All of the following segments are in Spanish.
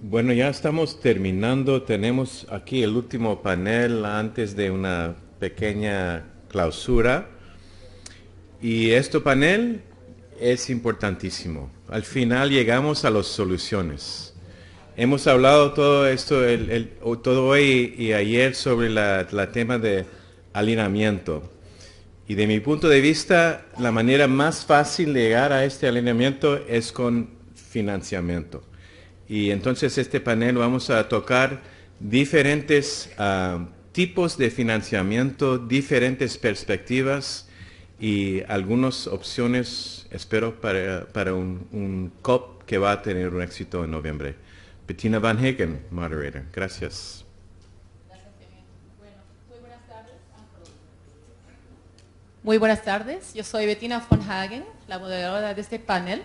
Bueno, ya estamos terminando. Tenemos aquí el último panel antes de una pequeña clausura. Y este panel es importantísimo. Al final llegamos a las soluciones. Hemos hablado todo esto, todo hoy y ayer sobre la tema de alineamiento. Y de mi punto de vista, la manera más fácil de llegar a este alineamiento es con financiamiento. Y entonces este panel vamos a tocar diferentes tipos de financiamiento, diferentes perspectivas y algunas opciones, espero, para un COP que va a tener un éxito en noviembre. Bettina Van Hagen, moderator. Gracias. Muy buenas tardes, yo soy Bettina von Hagen, la moderadora de este panel,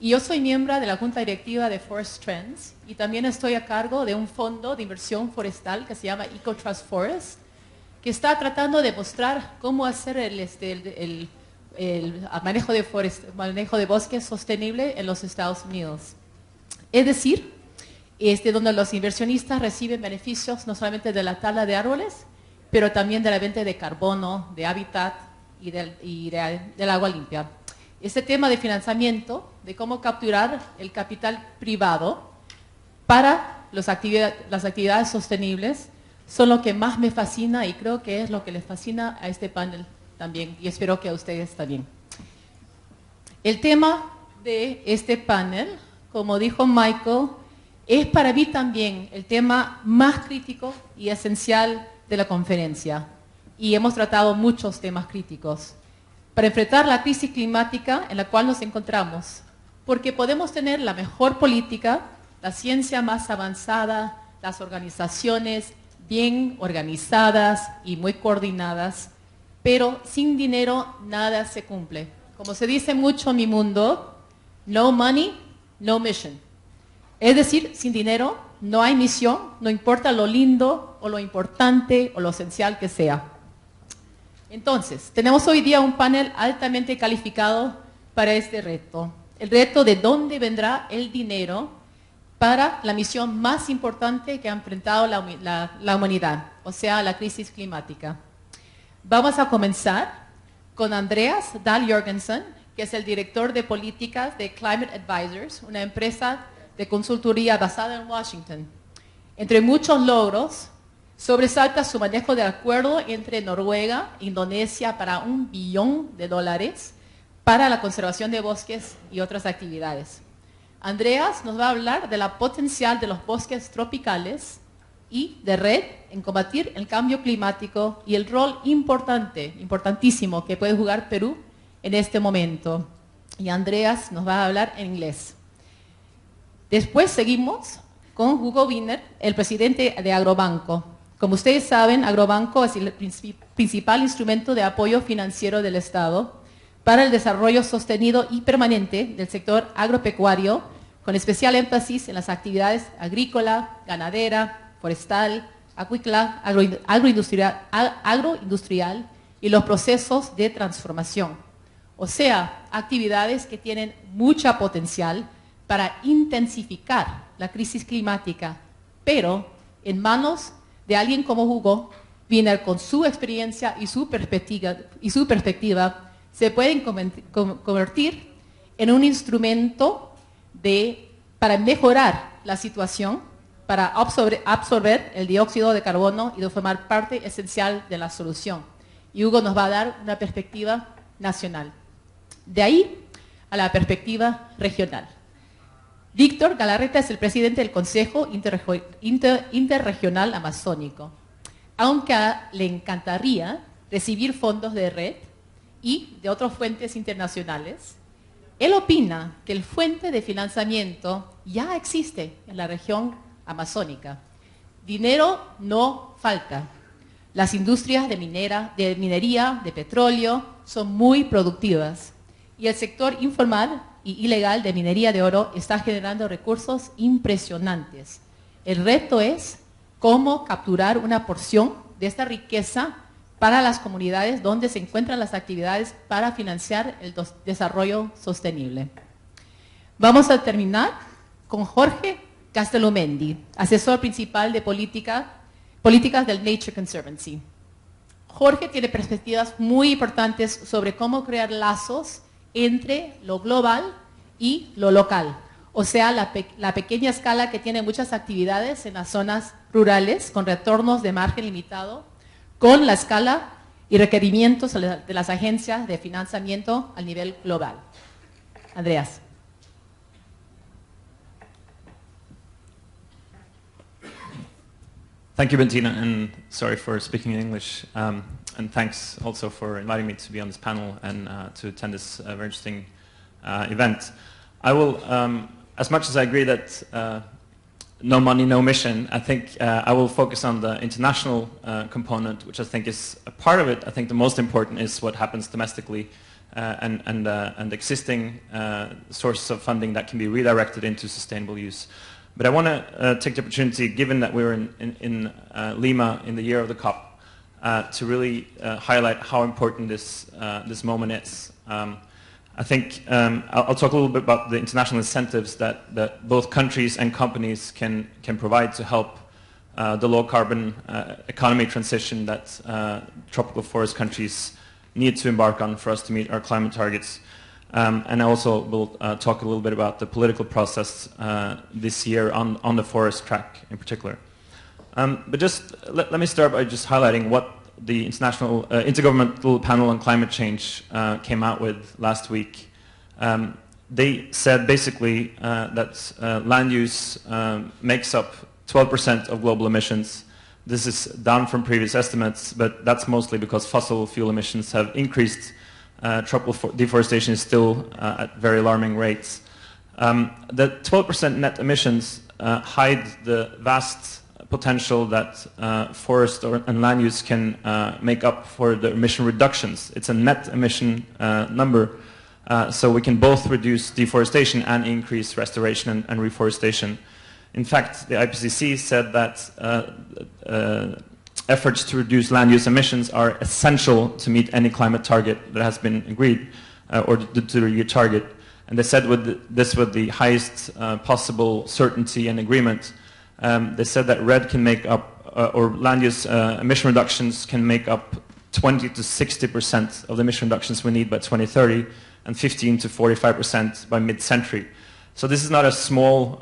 y yo soy miembro de la Junta Directiva de Forest Trends, y también estoy a cargo de un fondo de inversión forestal que se llama EcoTrust Forest, que está tratando de mostrar cómo hacer el manejo de bosques sostenible en los Estados Unidos. Es decir, donde los inversionistas reciben beneficios no solamente de la tala de árboles, pero también de la venta de carbono, de hábitat y del agua limpia. Este tema de financiamiento, de cómo capturar el capital privado para las actividades sostenibles, son lo que más me fascina y creo que es lo que les fascina a este panel también, y espero que a ustedes también. El tema de este panel, como dijo Michael, es para mí también el tema más crítico y esencial de la conferencia. Y hemos tratado muchos temas críticos para enfrentar la crisis climática en la cual nos encontramos, porque podemos tener la mejor política, la ciencia más avanzada, las organizaciones bien organizadas y muy coordinadas, pero sin dinero nada se cumple. Como se dice mucho en mi mundo, no money, no mission. Es decir, sin dinero no hay misión, no importa lo lindo o lo importante o lo esencial que sea. Entonces, tenemos hoy día un panel altamente calificado para este reto. El reto de dónde vendrá el dinero para la misión más importante que ha enfrentado la humanidad, o sea, la crisis climática. Vamos a comenzar con Andreas Dahl Jorgensen, que es el director de políticas de Climate Advisors, una empresa de consultoría basada en Washington. Entre muchos logros, sobresalta su manejo del acuerdo entre Noruega e Indonesia para $1 billón para la conservación de bosques y otras actividades. Andreas nos va a hablar de la potencial de los bosques tropicales y de red en combatir el cambio climático y el rol importantísimo que puede jugar Perú en este momento. Y Andreas nos va a hablar en inglés. Después seguimos con Hugo Wiener, el presidente de Agrobanco. Como ustedes saben, Agrobanco es el principal instrumento de apoyo financiero del Estado para el desarrollo sostenido y permanente del sector agropecuario, con especial énfasis en las actividades agrícola, ganadera, forestal, acuícola, agroindustrial y los procesos de transformación. O sea, actividades que tienen mucha potencial para intensificar la crisis climática, pero en manos de alguien como Hugo Wiener, con su experiencia y su perspectiva, se pueden convertir en un instrumento para mejorar la situación, para absorber el dióxido de carbono y de formar parte esencial de la solución. Y Hugo nos va a dar una perspectiva nacional. De ahí a la perspectiva regional. Víctor Galarreta es el presidente del Consejo Interregional Amazónico. Aunque le encantaría recibir fondos de red y de otras fuentes internacionales, él opina que el fuente de financiamiento ya existe en la región amazónica. Dinero no falta. Las industrias de minería, de petróleo, son muy productivas. Y el sector informal y ilegal de minería de oro está generando recursos impresionantes. El reto es cómo capturar una porción de esta riqueza para las comunidades donde se encuentran las actividades para financiar el desarrollo sostenible. Vamos a terminar con Jorge Castellomendi, asesor principal de políticas del Nature Conservancy. Jorge tiene perspectivas muy importantes sobre cómo crear lazos entre lo global y lo local. O sea, la pequeña escala que tiene muchas actividades en las zonas rurales con retornos de margen limitado, con la escala y requerimientos de las agencias de financiamiento a nivel global. Andreas. Thank you, Bettina, and sorry for speaking in English. And thanks also for inviting me to be on this panel and to attend this very interesting event. I will, as much as I agree that no money, no mission, I think I will focus on the international component, which I think is a part of it. I think the most important is what happens domestically and existing sources of funding that can be redirected into sustainable use. But I want to take the opportunity, given that we were in Lima in the year of the COP, to really highlight how important this moment is. I think I'll talk a little bit about the international incentives that both countries and companies can provide to help the low-carbon economy transition that tropical forest countries need to embark on for us to meet our climate targets. And I also will talk a little bit about the political process this year on the forest track in particular. But just let me start by just highlighting what the International Intergovernmental Panel on Climate Change came out with last week. They said basically that land use makes up 12% of global emissions. This is down from previous estimates, but that's mostly because fossil fuel emissions have increased. Tropical deforestation is still at very alarming rates. The 12% net emissions hide the vast potential that forest and land use can make up for the emission reductions. It's a net emission number, so we can both reduce deforestation and increase restoration and reforestation. In fact, the IPCC said that efforts to reduce land use emissions are essential to meet any climate target that has been agreed, or to the target. And they said with the highest possible certainty and agreement. They said that RED can make up, or land use emission reductions can make up 20 to 60% of the emission reductions we need by 2030, and 15 to 45% by mid-century. So this is not a small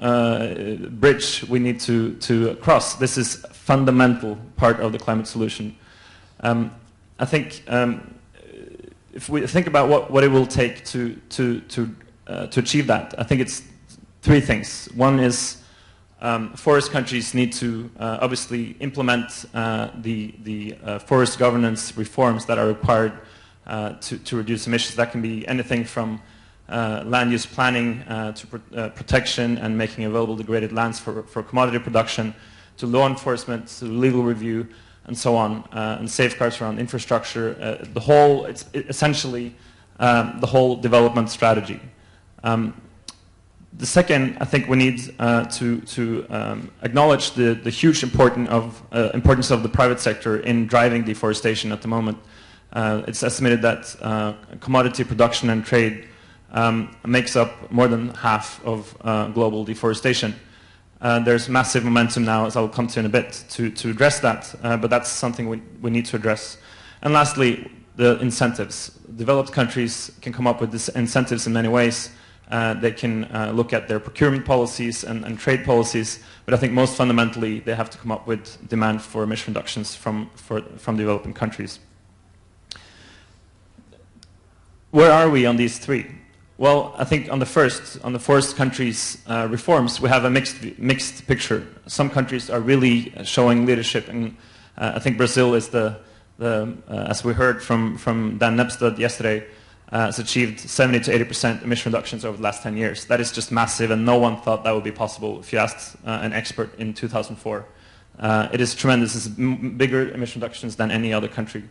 bridge we need to cross. This is a fundamental part of the climate solution. I think if we think about what it will take to achieve that, I think it's three things. One is forest countries need to obviously implement the forest governance reforms that are required to reduce emissions. That can be anything from land use planning to protection and making available degraded lands for commodity production, to law enforcement, to legal review, and so on, and safeguards around infrastructure. It's essentially the whole development strategy. The second, I think we need to acknowledge the huge importance of the private sector in driving deforestation at the moment. It's estimated that commodity production and trade makes up more than half of global deforestation. There's massive momentum now, as I'll come to in a bit, to address that, but that's something we need to address. And lastly, the incentives. Developed countries can come up with these incentives in many ways. They can look at their procurement policies and trade policies, but I think most fundamentally they have to come up with demand for emission reductions from developing countries. Where are we on these three? Well, I think on the forest countries' reforms, we have a mixed picture. Some countries are really showing leadership, and I think Brazil is as we heard from Dan Nepstad yesterday, has achieved 70 to 80% emission reductions over the last 10 years. That is just massive, and no one thought that would be possible if you asked an expert in 2004. It is tremendous. It's bigger emission reductions than any other country.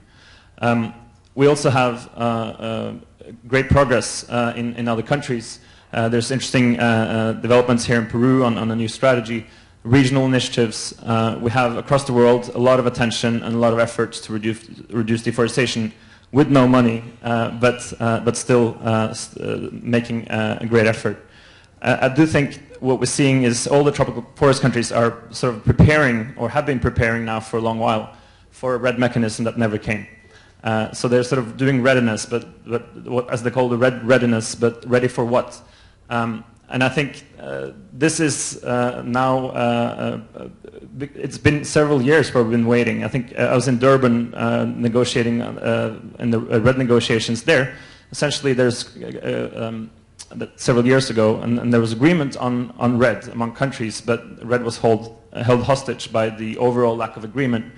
We also have great progress in other countries. There's interesting developments here in Peru on a new strategy, regional initiatives. We have across the world a lot of attention and a lot of efforts to reduce deforestation with no money, but still making a great effort. I do think what we're seeing is all the tropical forest countries are sort of preparing, or have been preparing now for a long while, for a REDD mechanism that never came. So they're sort of doing readiness, but what, as they call the readiness, but ready for what? And I think this is now, it's been several years where we've been waiting. I think I was in Durban negotiating in the REDD negotiations there. Essentially, there's several years ago, and there was agreement on REDD among countries, but REDD was held hostage by the overall lack of agreement.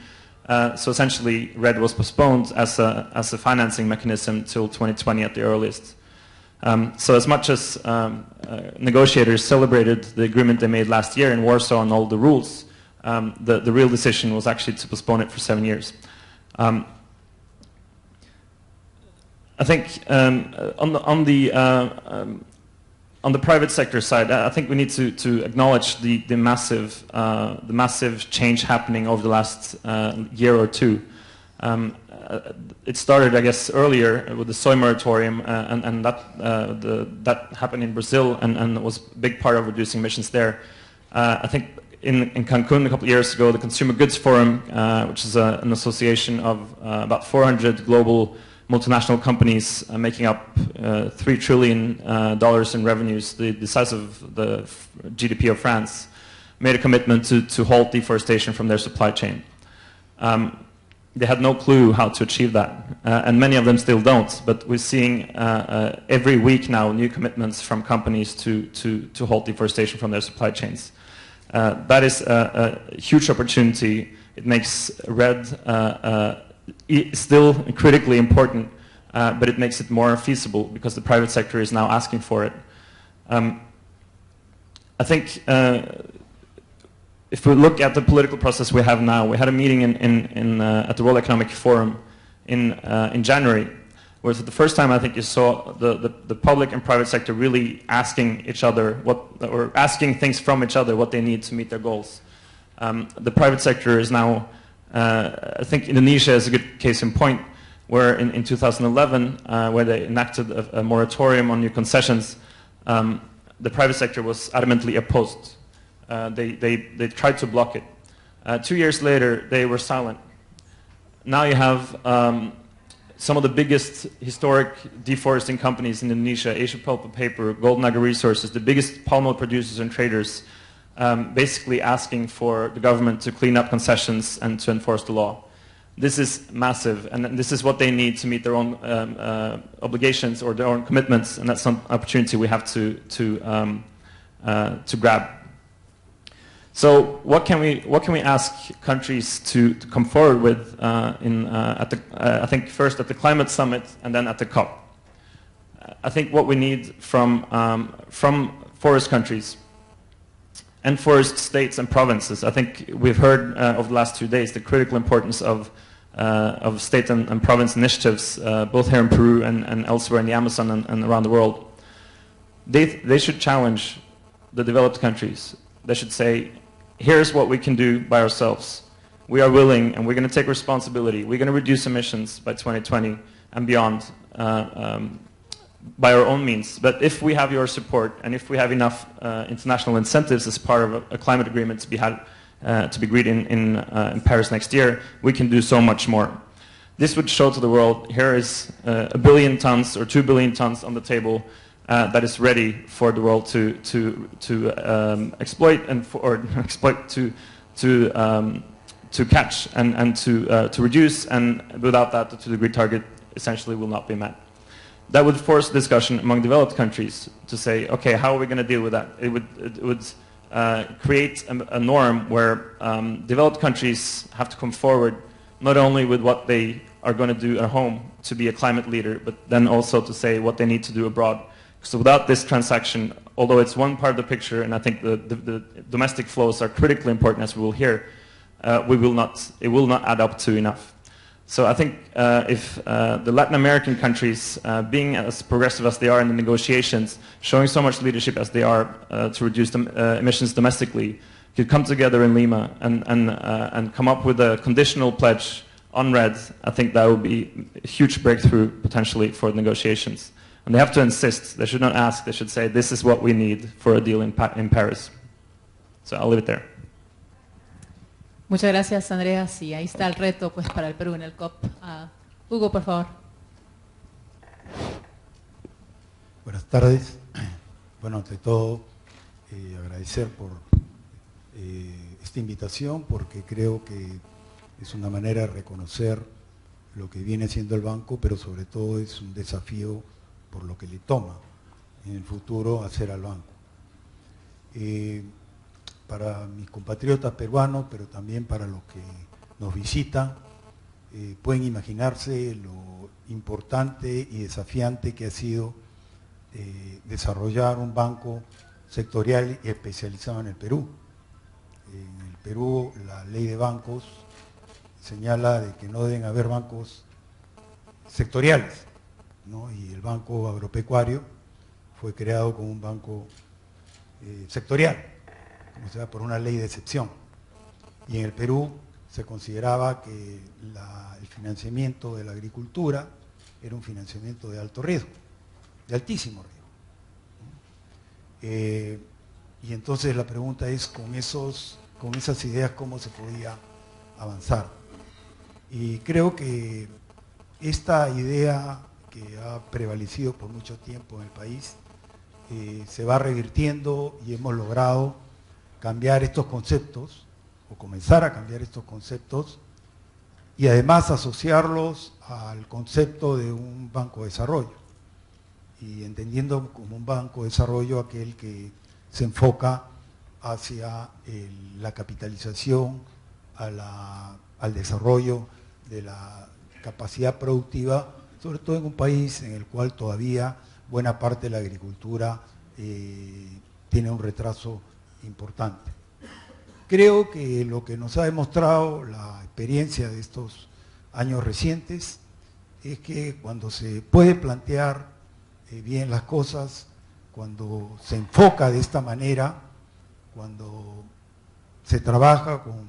So essentially, REDD was postponed as a financing mechanism till 2020 at the earliest. So as much as negotiators celebrated the agreement they made last year in Warsaw and all the rules, the real decision was actually to postpone it for 7 years. I think on the private sector side, I think we need to acknowledge the massive change happening over the last year or two. It started, I guess, earlier with the soy moratorium, and that happened in Brazil, and was a big part of reducing emissions there. I think in Cancun a couple of years ago, the Consumer Goods Forum, which is an association of about 400 global multinational companies making up $3 trillion in revenues, the size of the GDP of France, made a commitment to halt deforestation from their supply chain. They had no clue how to achieve that, and many of them still don't, but we're seeing every week now new commitments from companies to halt deforestation from their supply chains. That is a huge opportunity. It makes REDD still critically important, but it makes it more feasible because the private sector is now asking for it. I think if we look at the political process we have now, we had a meeting at the World Economic Forum in January, where for the first time I think you saw the public and private sector really asking each other or asking things from each other what they need to meet their goals. The private sector is now, I think Indonesia is a good case in point, where in 2011, where they enacted a moratorium on new concessions, the private sector was adamantly opposed. They tried to block it. 2 years later, they were silent. Now you have some of the biggest historic deforesting companies in Indonesia, Asia Pulp and Paper, Golden Agri Resources, the biggest palm oil producers and traders, basically asking for the government to clean up concessions and to enforce the law. This is massive, and this is what they need to meet their own obligations or their own commitments, and that's some opportunity we have to grab. So what can we ask countries to come forward with I think first at the climate summit and then at the COP? I think what we need from forest countries and forest states and provinces, I think we've heard over the last 2 days the critical importance of state and province initiatives, both here in Peru and elsewhere in the Amazon and around the world. They should challenge the developed countries. They should say, here's what we can do by ourselves. We are willing, and we're going to take responsibility. We're going to reduce emissions by 2020 and beyond by our own means. But if we have your support, and if we have enough international incentives as part of a climate agreement to be agreed in Paris next year, we can do so much more. This would show to the world, here is 1 billion tons or 2 billion tons on the table that is ready for the world to exploit to catch and to reduce, and without that, the 2-degree target essentially will not be met. That would force discussion among developed countries to say, okay, how are we going to deal with that? It would create a norm where developed countries have to come forward not only with what they are going to do at home to be a climate leader, but then also to say what they need to do abroad. So without this transaction, although it's one part of the picture, and I think the domestic flows are critically important, as we will hear, it will not add up to enough. So I think if the Latin American countries, being as progressive as they are in the negotiations, showing so much leadership as they are to reduce emissions domestically, could come together in Lima and come up with a conditional pledge on REDD, I think that would be a huge breakthrough potentially for the negotiations. And they have to insist. They should not ask. They should say, this is what we need for a deal in Paris. So I'll leave it there. Muchas gracias, Andreas. Y ahí está el reto pues, para el Perú en el COP. Hugo, por favor. Buenas tardes. Bueno, ante todo, agradecer por esta invitación, porque creo que es una manera de reconocer lo que viene siendo el banco, pero sobre todo es un desafío por lo que le toma en el futuro hacer al banco. Para mis compatriotas peruanos, pero también para los que nos visitan, pueden imaginarse lo importante y desafiante que ha sido desarrollar un banco sectorial y especializado en el Perú. En el Perú la ley de bancos señala de que no deben haber bancos sectoriales, ¿no? Y el Banco Agropecuario fue creado como un banco sectorial, o sea, por una ley de excepción. Y en el Perú se consideraba que el financiamiento de la agricultura era un financiamiento de alto riesgo, de altísimo riesgo. Y entonces la pregunta es, con esas ideas, ¿cómo se podía avanzar? Y creo que esta idea que ha prevalecido por mucho tiempo en el país se va revirtiendo y hemos logrado cambiar estos conceptos, o comenzar a cambiar estos conceptos, y además asociarlos al concepto de un banco de desarrollo, y entendiendo como un banco de desarrollo aquel que se enfoca hacia la capitalización, al desarrollo de la capacidad productiva, sobre todo en un país en el cual todavía buena parte de la agricultura tiene un retraso importante. Creo que lo que nos ha demostrado la experiencia de estos años recientes es que cuando se puede plantear bien las cosas, cuando se enfoca de esta manera, cuando se trabaja con,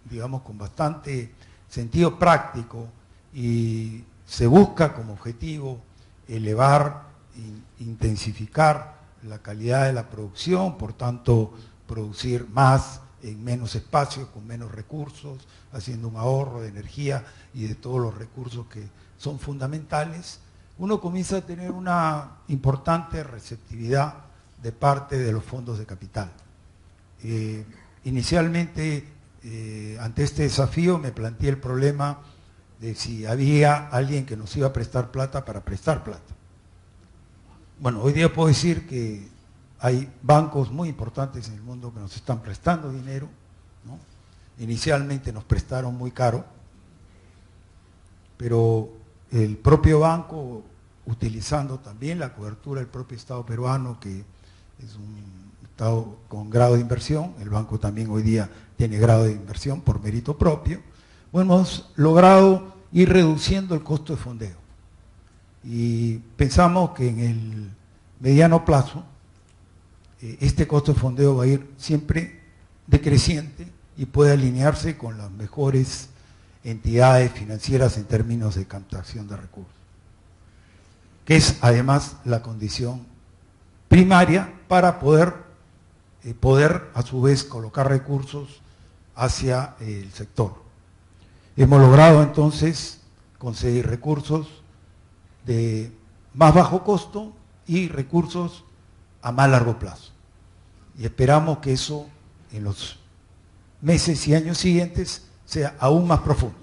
digamos, con bastante sentido práctico y se busca como objetivo elevar, intensificar la calidad de la producción, por tanto producir más en menos espacio, con menos recursos, haciendo un ahorro de energía y de todos los recursos que son fundamentales, uno comienza a tener una importante receptividad de parte de los fondos de capital. Inicialmente, ante este desafío, me planteé el problema de si había alguien que nos iba a prestar plata para prestar plata. Bueno, hoy día puedo decir que hay bancos muy importantes en el mundo que nos están prestando dinero, ¿no? Inicialmente nos prestaron muy caro, pero el propio banco, utilizando también la cobertura del propio Estado peruano, que es un Estado con grado de inversión, el banco también hoy día tiene grado de inversión por mérito propio, bueno, hemos logrado ir reduciendo el costo de fondeo. Y pensamos que en el mediano plazo este costo de fondeo va a ir siempre decreciente y puede alinearse con las mejores entidades financieras en términos de captación de recursos, que es además la condición primaria para poder a su vez colocar recursos hacia el sector. Hemos logrado entonces conseguir recursos de más bajo costo y recursos a más largo plazo. Y esperamos que eso en los meses y años siguientes sea aún más profundo.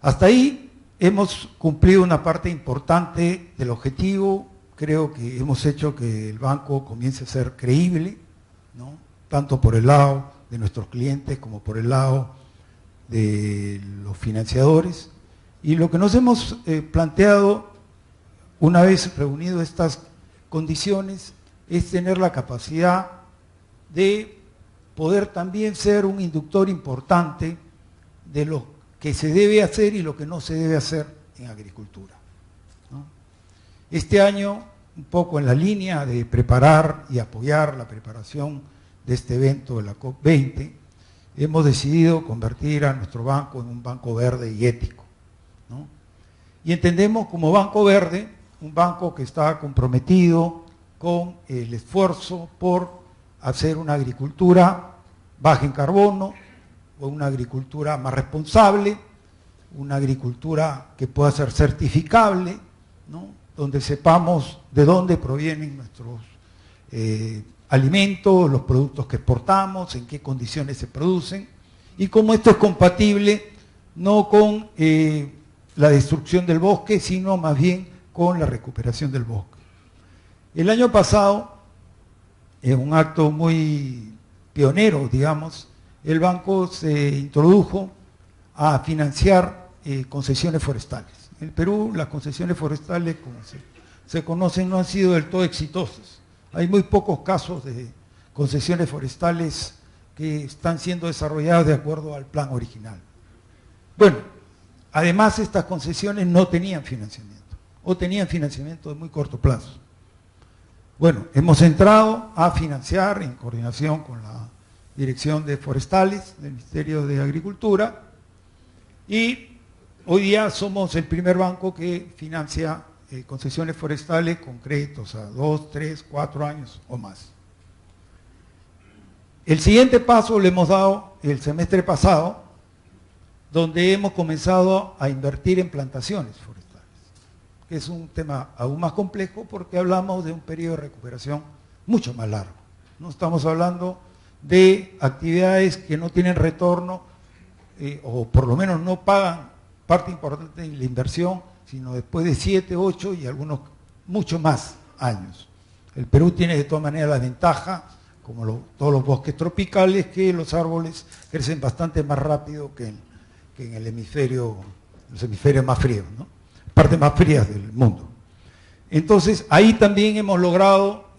Hasta ahí hemos cumplido una parte importante del objetivo. Creo que hemos hecho que el banco comience a ser creíble, ¿no? Tanto por el lado de nuestros clientes como por el lado de los financiadores. Y lo que nos hemos planteado, una vez reunido estas condiciones, es tener la capacidad de poder también ser un inductor importante de lo que se debe hacer y lo que no se debe hacer en agricultura, ¿no? Este año, un poco en la línea de preparar y apoyar la preparación de este evento de la COP20, hemos decidido convertir a nuestro banco en un banco verde y ético, ¿no? Y entendemos como Banco Verde, un banco que está comprometido con el esfuerzo por hacer una agricultura baja en carbono, o una agricultura más responsable, una agricultura que pueda ser certificable, ¿no? Donde sepamos de dónde provienen nuestros alimentos, los productos que exportamos, en qué condiciones se producen, y cómo esto es compatible no con la destrucción del bosque, sino más bien con la recuperación del bosque. El año pasado, en un acto muy pionero, digamos, el banco se introdujo a financiar concesiones forestales. En el Perú, las concesiones forestales, como se conocen, no han sido del todo exitosas. Hay muy pocos casos de concesiones forestales que están siendo desarrolladas de acuerdo al plan original. Bueno, además estas concesiones no tenían financiamiento, o tenían financiamiento de muy corto plazo. Bueno, hemos entrado a financiar en coordinación con la Dirección de Forestales del Ministerio de Agricultura, y hoy día somos el primer banco que financia concesiones forestales con créditos a 2, 3, 4 años o más. El siguiente paso lo hemos dado el semestre pasado, donde hemos comenzado a invertir en plantaciones forestales, que es un tema aún más complejo porque hablamos de un periodo de recuperación mucho más largo. No estamos hablando de actividades que no tienen retorno, o por lo menos no pagan parte importante de la inversión, sino después de 7, 8 y algunos mucho más años. El Perú tiene de todas maneras la ventaja, como todos los bosques tropicales, que los árboles crecen bastante más rápido que en el hemisferio, los hemisferios más fríos, ¿no? Partes más frías del mundo. Entonces, ahí también hemos logrado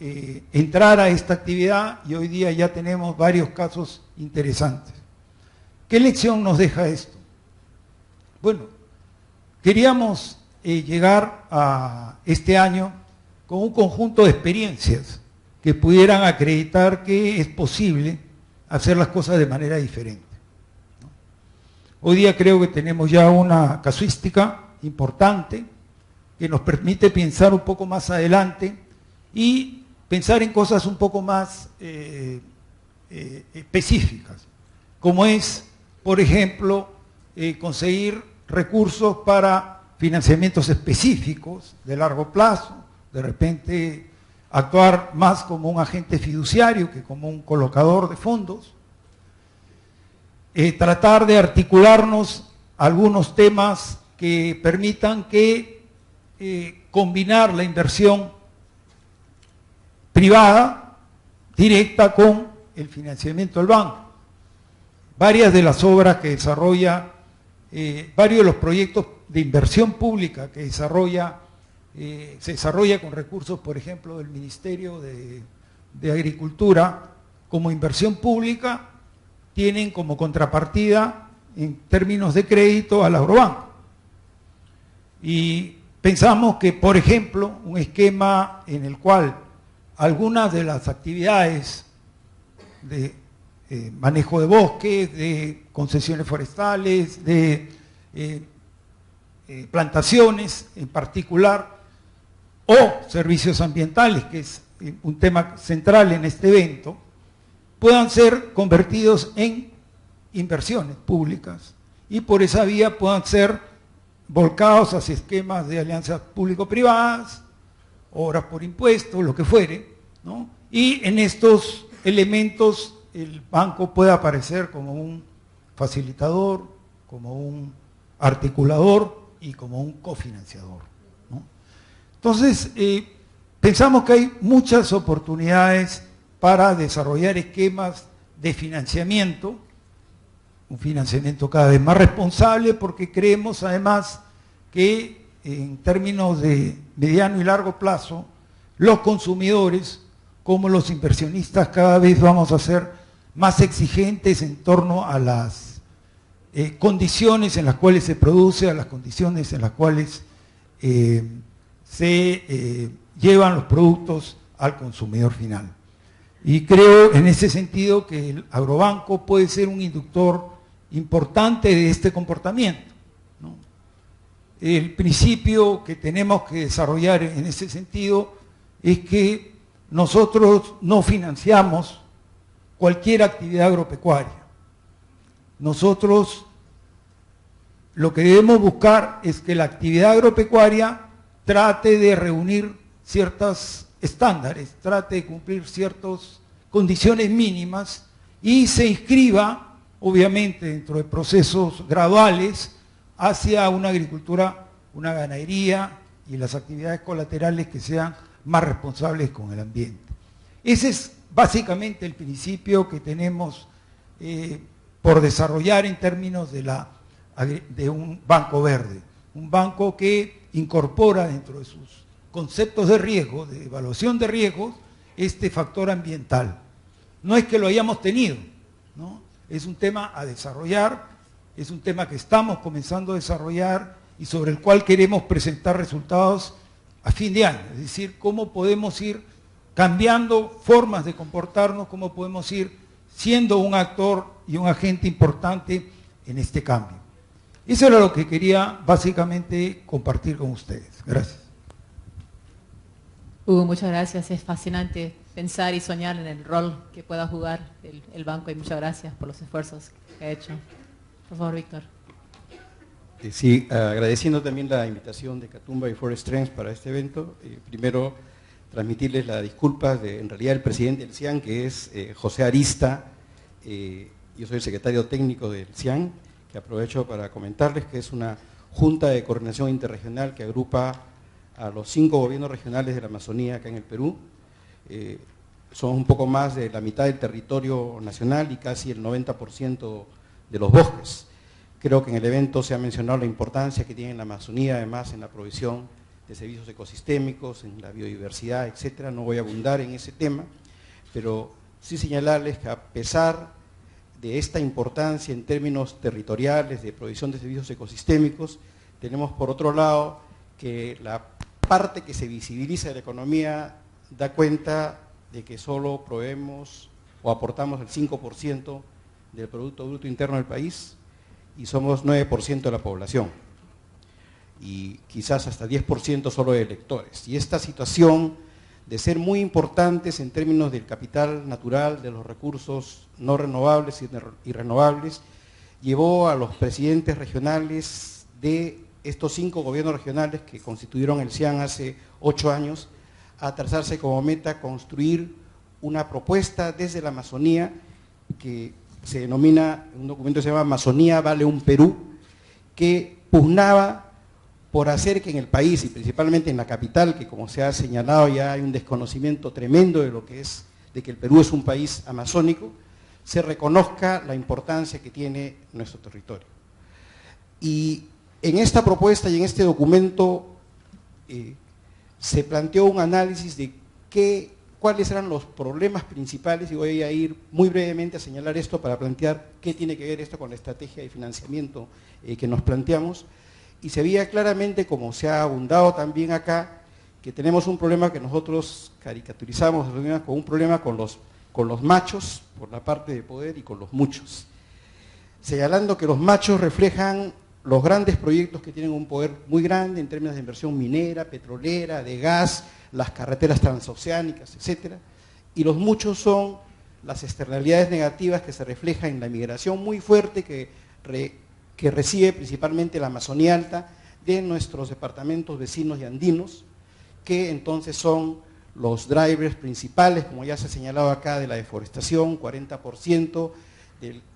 entrar a esta actividad, y hoy día ya tenemos varios casos interesantes. ¿Qué lección nos deja esto? Bueno, queríamos llegar a este año con un conjunto de experiencias que pudieran acreditar que es posible hacer las cosas de manera diferente. Hoy día creo que tenemos ya una casuística importante que nos permite pensar un poco más adelante y pensar en cosas un poco más específicas, como es, por ejemplo, conseguir recursos para financiamientos específicos de largo plazo, de repente actuar más como un agente fiduciario que como un colocador de fondos, tratar de articularnos algunos temas que permitan que combinar la inversión privada directa con el financiamiento del banco. Varias de las obras que desarrolla, varios de los proyectos de inversión pública que se desarrolla con recursos, por ejemplo, del Ministerio de Agricultura, como inversión pública, tienen como contrapartida, en términos de crédito, al agrobanco. Y pensamos que, por ejemplo, un esquema en el cual algunas de las actividades de manejo de bosques, de concesiones forestales, de plantaciones en particular, o servicios ambientales, que es un tema central en este evento, puedan ser convertidos en inversiones públicas y por esa vía puedan ser volcados hacia esquemas de alianzas público-privadas, obras por impuestos, lo que fuere, ¿no? Y en estos elementos el banco puede aparecer como un facilitador, como un articulador y como un cofinanciador, ¿no? Entonces, pensamos que hay muchas oportunidades para desarrollar esquemas de financiamiento, un financiamiento cada vez más responsable, porque creemos además que en términos de mediano y largo plazo, los consumidores como los inversionistas cada vez vamos a ser más exigentes en torno a las condiciones en las cuales se produce, a las condiciones en las cuales se llevan los productos al consumidor final. Y creo en ese sentido que el agrobanco puede ser un inductor importante de este comportamiento, ¿no? el principio que tenemos que desarrollar en ese sentido es que nosotros no financiamos cualquier actividad agropecuaria. Nosotros lo que debemos buscar es que la actividad agropecuaria trate de reunir ciertos estándares, trate de cumplir ciertas condiciones mínimas y se inscriba, obviamente, dentro de procesos graduales hacia una agricultura, una ganadería y las actividades colaterales que sean más responsables con el ambiente. Ese es básicamente el principio que tenemos por desarrollar en términos de un banco verde, un banco que incorpora dentro de sus conceptos de riesgo, de evaluación de riesgos, este factor ambiental. No es que lo hayamos tenido, ¿no? Es un tema a desarrollar, es un tema que estamos comenzando a desarrollar y sobre el cual queremos presentar resultados a fin de año, es decir, cómo podemos ir cambiando formas de comportarnos, cómo podemos ir siendo un actor y un agente importante en este cambio. Eso era lo que quería básicamente compartir con ustedes. Gracias. Hugo, muchas gracias. Es fascinante pensar y soñar en el rol que pueda jugar el banco y muchas gracias por los esfuerzos que ha hecho. Por favor, Víctor. Sí, agradeciendo también la invitación de Catumba y Forest Trends para este evento. Primero, transmitirles las disculpas de, en realidad, el presidente del CIAN, que es José Arista. Yo soy el secretario técnico del CIAN, que aprovecho para comentarles que es una junta de coordinación interregional que agrupa a los 5 gobiernos regionales de la Amazonía acá en el Perú. Son un poco más de la mitad del territorio nacional y casi el 90% de los bosques. Creo que en el evento se ha mencionado la importancia que tiene la Amazonía, además en la provisión de servicios ecosistémicos, en la biodiversidad, etcétera. No voy a abundar en ese tema, pero sí señalarles que a pesar de esta importancia en términos territoriales de provisión de servicios ecosistémicos, tenemos por otro lado que la parte que se visibiliza de la economía da cuenta de que solo proveemos o aportamos el 5% del Producto Bruto Interno del país y somos 9% de la población y quizás hasta 10% solo de electores. Y esta situación de ser muy importantes en términos del capital natural, de los recursos no renovables y renovables, llevó a los presidentes regionales de estos 5 gobiernos regionales que constituyeron el CIAN hace 8 años a trazarse como meta construir una propuesta desde la Amazonía que se denomina, un documento que se llama Amazonía vale un Perú, que pugnaba por hacer que en el país y principalmente en la capital, que como se ha señalado ya hay un desconocimiento tremendo de lo que es, de que el Perú es un país amazónico, se reconozca la importancia que tiene nuestro territorio. Y en esta propuesta y en este documento se planteó un análisis de cuáles eran los problemas principales, y voy a ir muy brevemente a señalar esto para plantear qué tiene que ver esto con la estrategia de financiamiento que nos planteamos. Y se veía claramente, como se ha abundado también acá, que tenemos un problema que nosotros caricaturizamos con un problema con los machos, por la parte de poder, y con los muchos. Señalando que los machos reflejan los grandes proyectos que tienen un poder muy grande en términos de inversión minera, petrolera, de gas, las carreteras transoceánicas, etcétera, y los muchos son las externalidades negativas que se reflejan en la migración muy fuerte que recibe principalmente la Amazonía Alta de nuestros departamentos vecinos y andinos, que entonces son los drivers principales, como ya se ha señalado acá, de la deforestación, 40%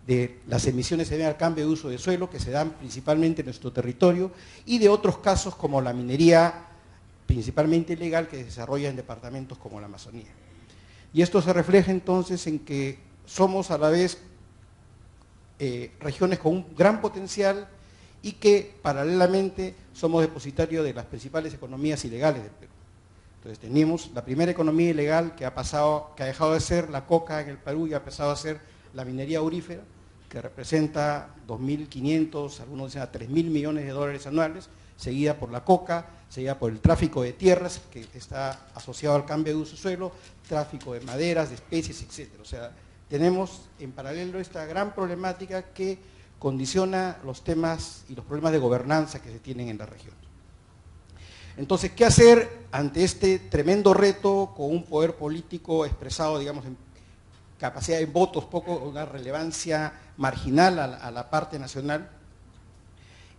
de las emisiones se deben al cambio de uso de suelo, que se dan principalmente en nuestro territorio, y de otros casos como la minería, principalmente ilegal, que se desarrolla en departamentos como la Amazonía. Y esto se refleja entonces en que somos a la vez regiones con un gran potencial y que paralelamente somos depositarios de las principales economías ilegales del Perú. Entonces tenemos la primera economía ilegal que ha dejado de ser la coca en el Perú y ha pasado a ser la minería aurífera, que representa 2.500, algunos dicen a 3.000 millones de dólares anuales, seguida por la coca, seguida por el tráfico de tierras, que está asociado al cambio de uso de suelo, tráfico de maderas, de especies, etc. O sea, tenemos en paralelo esta gran problemática que condiciona los temas y los problemas de gobernanza que se tienen en la región. Entonces, ¿qué hacer ante este tremendo reto con un poder político expresado, digamos, en capacidad de votos, poco, una relevancia marginal a la parte nacional,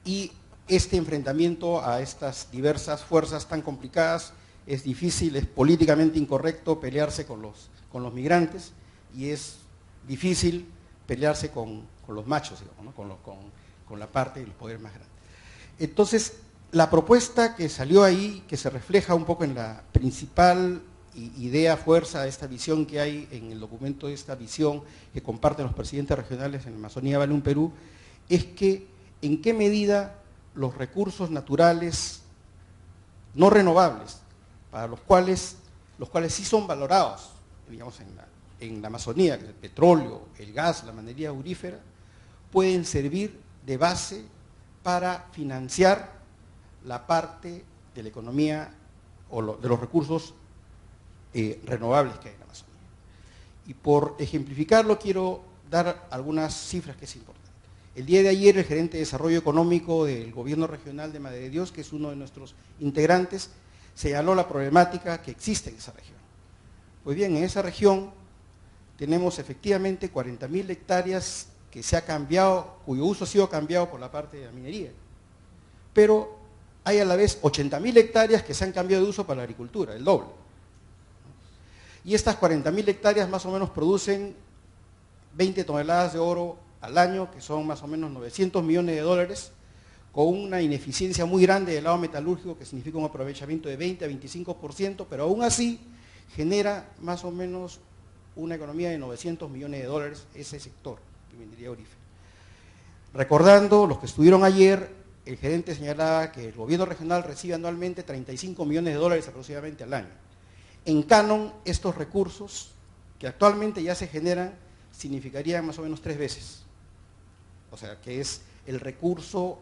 y este enfrentamiento a estas diversas fuerzas tan complicadas? Es difícil, es políticamente incorrecto pelearse con los migrantes, y es difícil pelearse con los machos, digamos, ¿no? con la parte del poder más grande. Entonces, la propuesta que salió ahí, que se refleja un poco en la principal idea, fuerza de esta visión que hay en el documento, de esta visión que comparten los presidentes regionales en la Amazonía Vale un Perú, es que en qué medida los recursos naturales no renovables, para los cuales sí son valorados, digamos, en la Amazonía, el petróleo, el gas, la minería aurífera, pueden servir de base para financiar la parte de la economía o de los recursos renovables que hay en la Amazonía. Y por ejemplificarlo, quiero dar algunas cifras que es importante. El día de ayer, el gerente de Desarrollo Económico del Gobierno Regional de Madre de Dios, que es uno de nuestros integrantes, señaló la problemática que existe en esa región. Pues bien, en esa región tenemos efectivamente 40.000 hectáreas que se ha cambiado, cuyo uso ha sido cambiado por la parte de la minería. Pero hay a la vez 80.000 hectáreas que se han cambiado de uso para la agricultura, el doble. Y estas 40.000 hectáreas más o menos producen 20 toneladas de oro al año, que son más o menos 900 millones de dólares, con una ineficiencia muy grande del lado metalúrgico, que significa un aprovechamiento de 20 a 25%, pero aún así genera más o menos una economía de 900 millones de dólares ese sector de minería aurífera. Recordando, los que estuvieron ayer, el gerente señalaba que el gobierno regional recibe anualmente 35 millones de dólares aproximadamente al año. En canon, estos recursos que actualmente ya se generan significarían más o menos 3 veces. O sea, que es el recurso,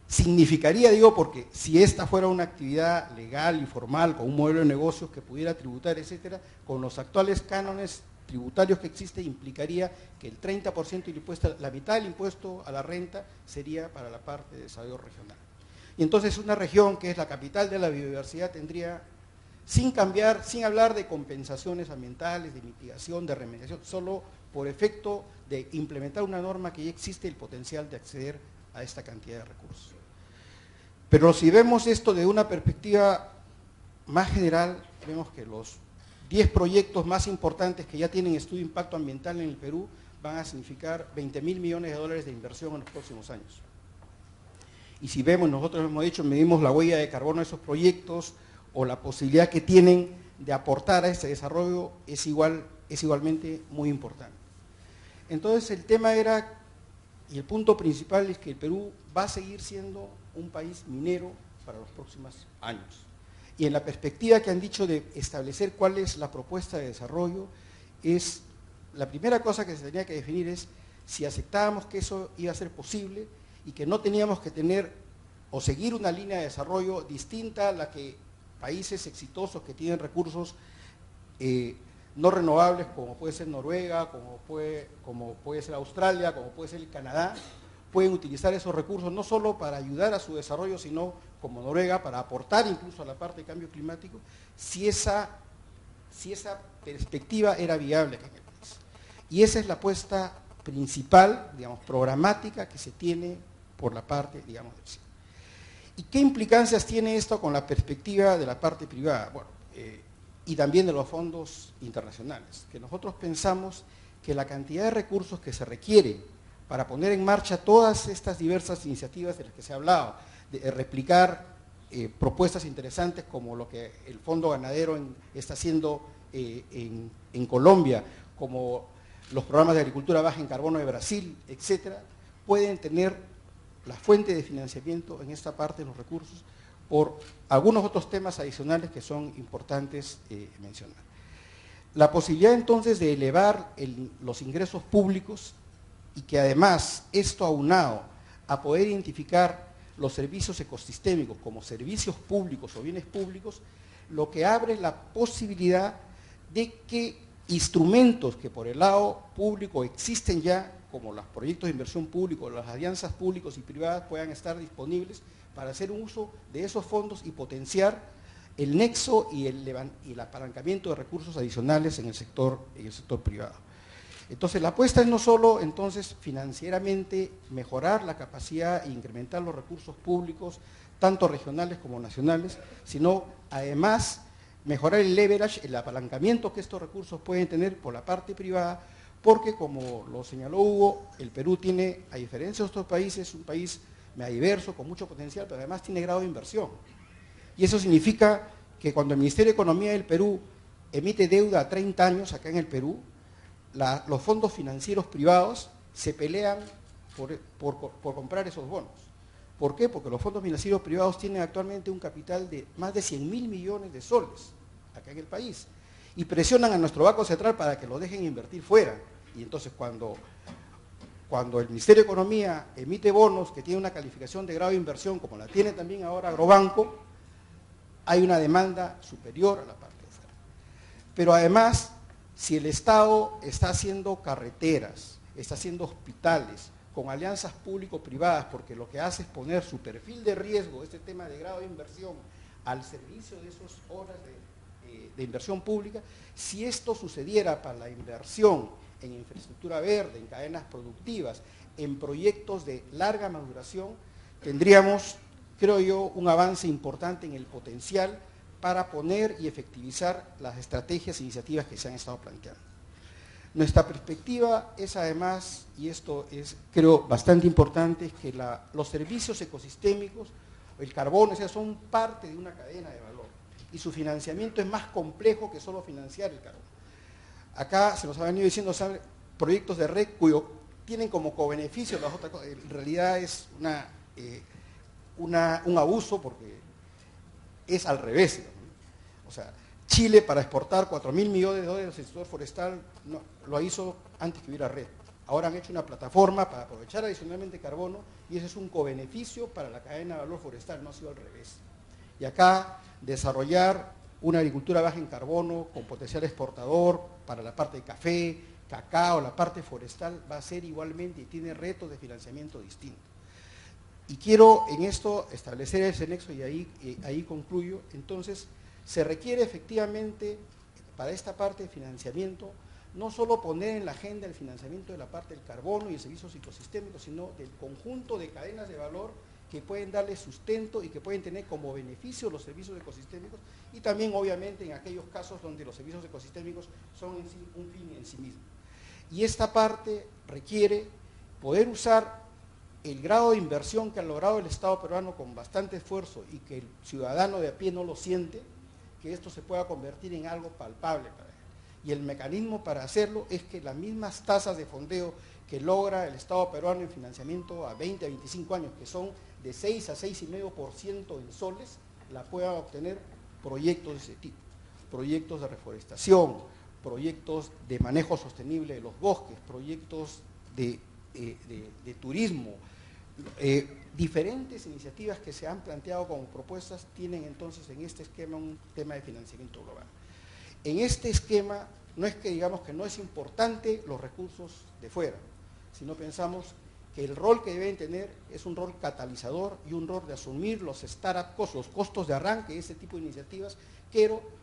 significaría, digo, porque si esta fuera una actividad legal y formal, con un modelo de negocios que pudiera tributar, etcétera, con los actuales cánones tributarios que existen, implicaría que el 30% del impuesto, la mitad del impuesto a la renta sería para la parte de desarrollo regional. Y entonces una región que es la capital de la biodiversidad tendría, sin hablar de compensaciones ambientales, de mitigación, de remediación, solo por efecto de implementar una norma que ya existe, el potencial de acceder a esta cantidad de recursos. Pero si vemos esto de una perspectiva más general, vemos que los 10 proyectos más importantes que ya tienen estudio de impacto ambiental en el Perú van a significar 20.000 millones de dólares de inversión en los próximos años. Y si vemos, nosotros hemos dicho, medimos la huella de carbono de esos proyectos o la posibilidad que tienen de aportar a ese desarrollo, es igualmente muy importante. Entonces el tema era, y el punto principal es que el Perú va a seguir siendo un país minero para los próximos años. Y en la perspectiva que han dicho de establecer cuál es la propuesta de desarrollo, es la primera cosa que se tenía que definir es si aceptábamos que eso iba a ser posible y que no teníamos que tener o seguir una línea de desarrollo distinta a la que países exitosos que tienen recursos no renovables, como puede ser Noruega, como puede ser Australia, como puede ser el Canadá, pueden utilizar esos recursos no solo para ayudar a su desarrollo, sino como Noruega, para aportar incluso a la parte de cambio climático, si esa perspectiva era viable acá en el país. Y esa es la apuesta principal, digamos, programática que se tiene por la parte, digamos, del CIE. ¿Y qué implicancias tiene esto con la perspectiva de la parte privada? Bueno, y también de los fondos internacionales, que nosotros pensamos que la cantidad de recursos que se requiere para poner en marcha todas estas diversas iniciativas de las que se ha hablado, de replicar propuestas interesantes como lo que el Fondo Ganadero está haciendo en Colombia, como los programas de agricultura baja en carbono de Brasil, etcétera, pueden tener la fuente de financiamiento en esta parte de los recursos por algunos otros temas adicionales que son importantes mencionar. La posibilidad entonces de elevar los ingresos públicos y que además esto aunado a poder identificar los servicios ecosistémicos como servicios públicos o bienes públicos, lo que abre la posibilidad de que instrumentos que por el lado público existen ya, como los proyectos de inversión pública, las alianzas públicos y privadas puedan estar disponibles para hacer un uso de esos fondos y potenciar el nexo y el apalancamiento de recursos adicionales en el sector privado. Entonces, la apuesta es no solo, entonces, financieramente mejorar la capacidad e incrementar los recursos públicos, tanto regionales como nacionales, sino además mejorar el leverage, el apalancamiento que estos recursos pueden tener por la parte privada, porque como lo señaló Hugo, el Perú tiene, a diferencia de otros países, un país megadiverso, con mucho potencial, pero además tiene grado de inversión. Y eso significa que cuando el Ministerio de Economía del Perú emite deuda a 30 años acá en el Perú, los fondos financieros privados se pelean por comprar esos bonos. ¿Por qué? Porque los fondos financieros privados tienen actualmente un capital de más de 100.000 millones de soles acá en el país y presionan a nuestro Banco Central para que lo dejen invertir fuera. Y entonces cuando el Ministerio de Economía emite bonos que tienen una calificación de grado de inversión, como la tiene también ahora Agrobanco, hay una demanda superior a la parte de fuera. Pero además, si el Estado está haciendo carreteras, está haciendo hospitales, con alianzas público-privadas, porque lo que hace es poner su perfil de riesgo, este tema de grado de inversión, al servicio de esas obras de inversión pública, si esto sucediera para la inversión en infraestructura verde, en cadenas productivas, en proyectos de larga maduración, tendríamos, creo yo, un avance importante en el potencial para poner y efectivizar las estrategias e iniciativas que se han estado planteando. Nuestra perspectiva es además, y esto es creo bastante importante, es que los servicios ecosistémicos, el carbono, son parte de una cadena de valor y su financiamiento es más complejo que solo financiar el carbono. Acá se nos ha venido diciendo, ¿sabe? Proyectos de red cuyo tienen como cobeneficio las otras cosas, en realidad es un abuso porque es al revés, ¿no? O sea, Chile para exportar 4.000 millones de dólares del sector forestal lo hizo antes que hubiera red. Ahora han hecho una plataforma para aprovechar adicionalmente carbono y ese es un cobeneficio para la cadena de valor forestal, no ha sido al revés. Y acá desarrollar una agricultura baja en carbono con potencial exportador para la parte de café, cacao, la parte forestal va a ser igualmente y tiene retos de financiamiento distintos. Y quiero en esto establecer ese nexo y ahí concluyo. Entonces, se requiere efectivamente para esta parte de financiamiento no solo poner en la agenda el financiamiento de la parte del carbono y de servicios ecosistémicos, sino del conjunto de cadenas de valor que pueden darle sustento y que pueden tener como beneficio los servicios ecosistémicos y también obviamente en aquellos casos donde los servicios ecosistémicos son en sí un fin en sí mismo. Y esta parte requiere poder usar el grado de inversión que ha logrado el Estado peruano con bastante esfuerzo y que el ciudadano de a pie no lo siente, que esto se pueda convertir en algo palpable para él. Y el mecanismo para hacerlo es que las mismas tasas de fondeo que logra el Estado peruano en financiamiento a 20 a 25 años, que son de 6 a 6,5% en soles, la puedan obtener proyectos de ese tipo. Proyectos de reforestación, proyectos de manejo sostenible de los bosques, proyectos de turismo, diferentes iniciativas que se han planteado como propuestas tienen entonces en este esquema un tema de financiamiento global. En este esquema no es que digamos que no es importante los recursos de fuera, sino pensamos que el rol que deben tener es un rol catalizador y un rol de asumir los startup costs, los costos de arranque de este tipo de iniciativas,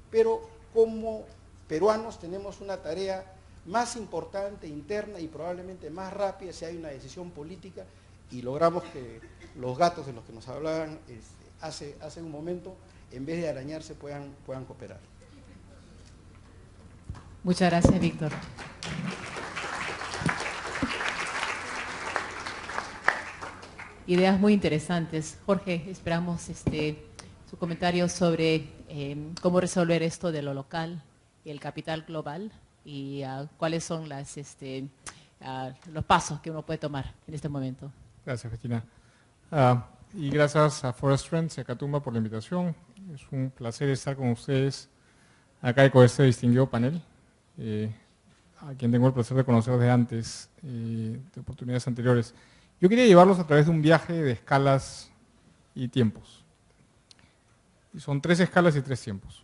pero como peruanos tenemos una tarea más importante, interna y probablemente más rápida si hay una decisión política y logramos que los gatos de los que nos hablaban hace un momento, en vez de arañarse, puedan cooperar. Muchas gracias, Víctor. Ideas muy interesantes. Jorge, esperamos su comentario sobre cómo resolver esto de lo local y el capital global y cuáles son los pasos que uno puede tomar en este momento. Gracias, Bettina. Y gracias a Forest Trends y a Catumba por la invitación. Es un placer estar con ustedes acá con este distinguido panel, a quien tengo el placer de conocer desde antes, de oportunidades anteriores. Yo quería llevarlos a través de un viaje de escalas y tiempos. Y son 3 escalas y 3 tiempos.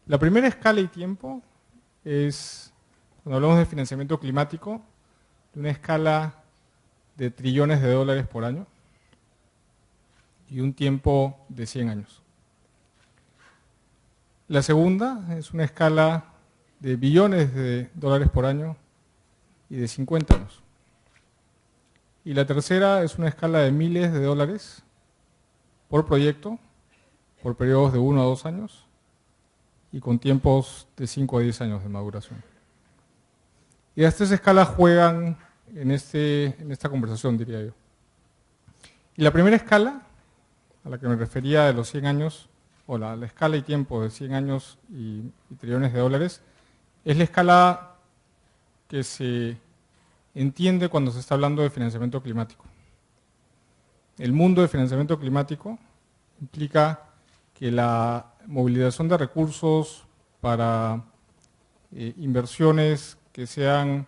La primera escala y tiempo es, cuando hablamos de financiamiento climático, de una escala de trillones de dólares por año y un tiempo de 100 años. La segunda es una escala de billones de dólares por año y de 50 años. Y la tercera es una escala de miles de dólares por proyecto, por periodos de 1 a 2 años y con tiempos de 5 a 10 años de maduración. Y las tres escalas juegan en esta conversación, diría yo. Y la primera escala, a la que me refería de los 100 años, o la escala y tiempo de 100 años y trillones de dólares, es la escala que se entiende cuando se está hablando de financiamiento climático. El mundo de financiamiento climático implica que la movilización de recursos para inversiones que sean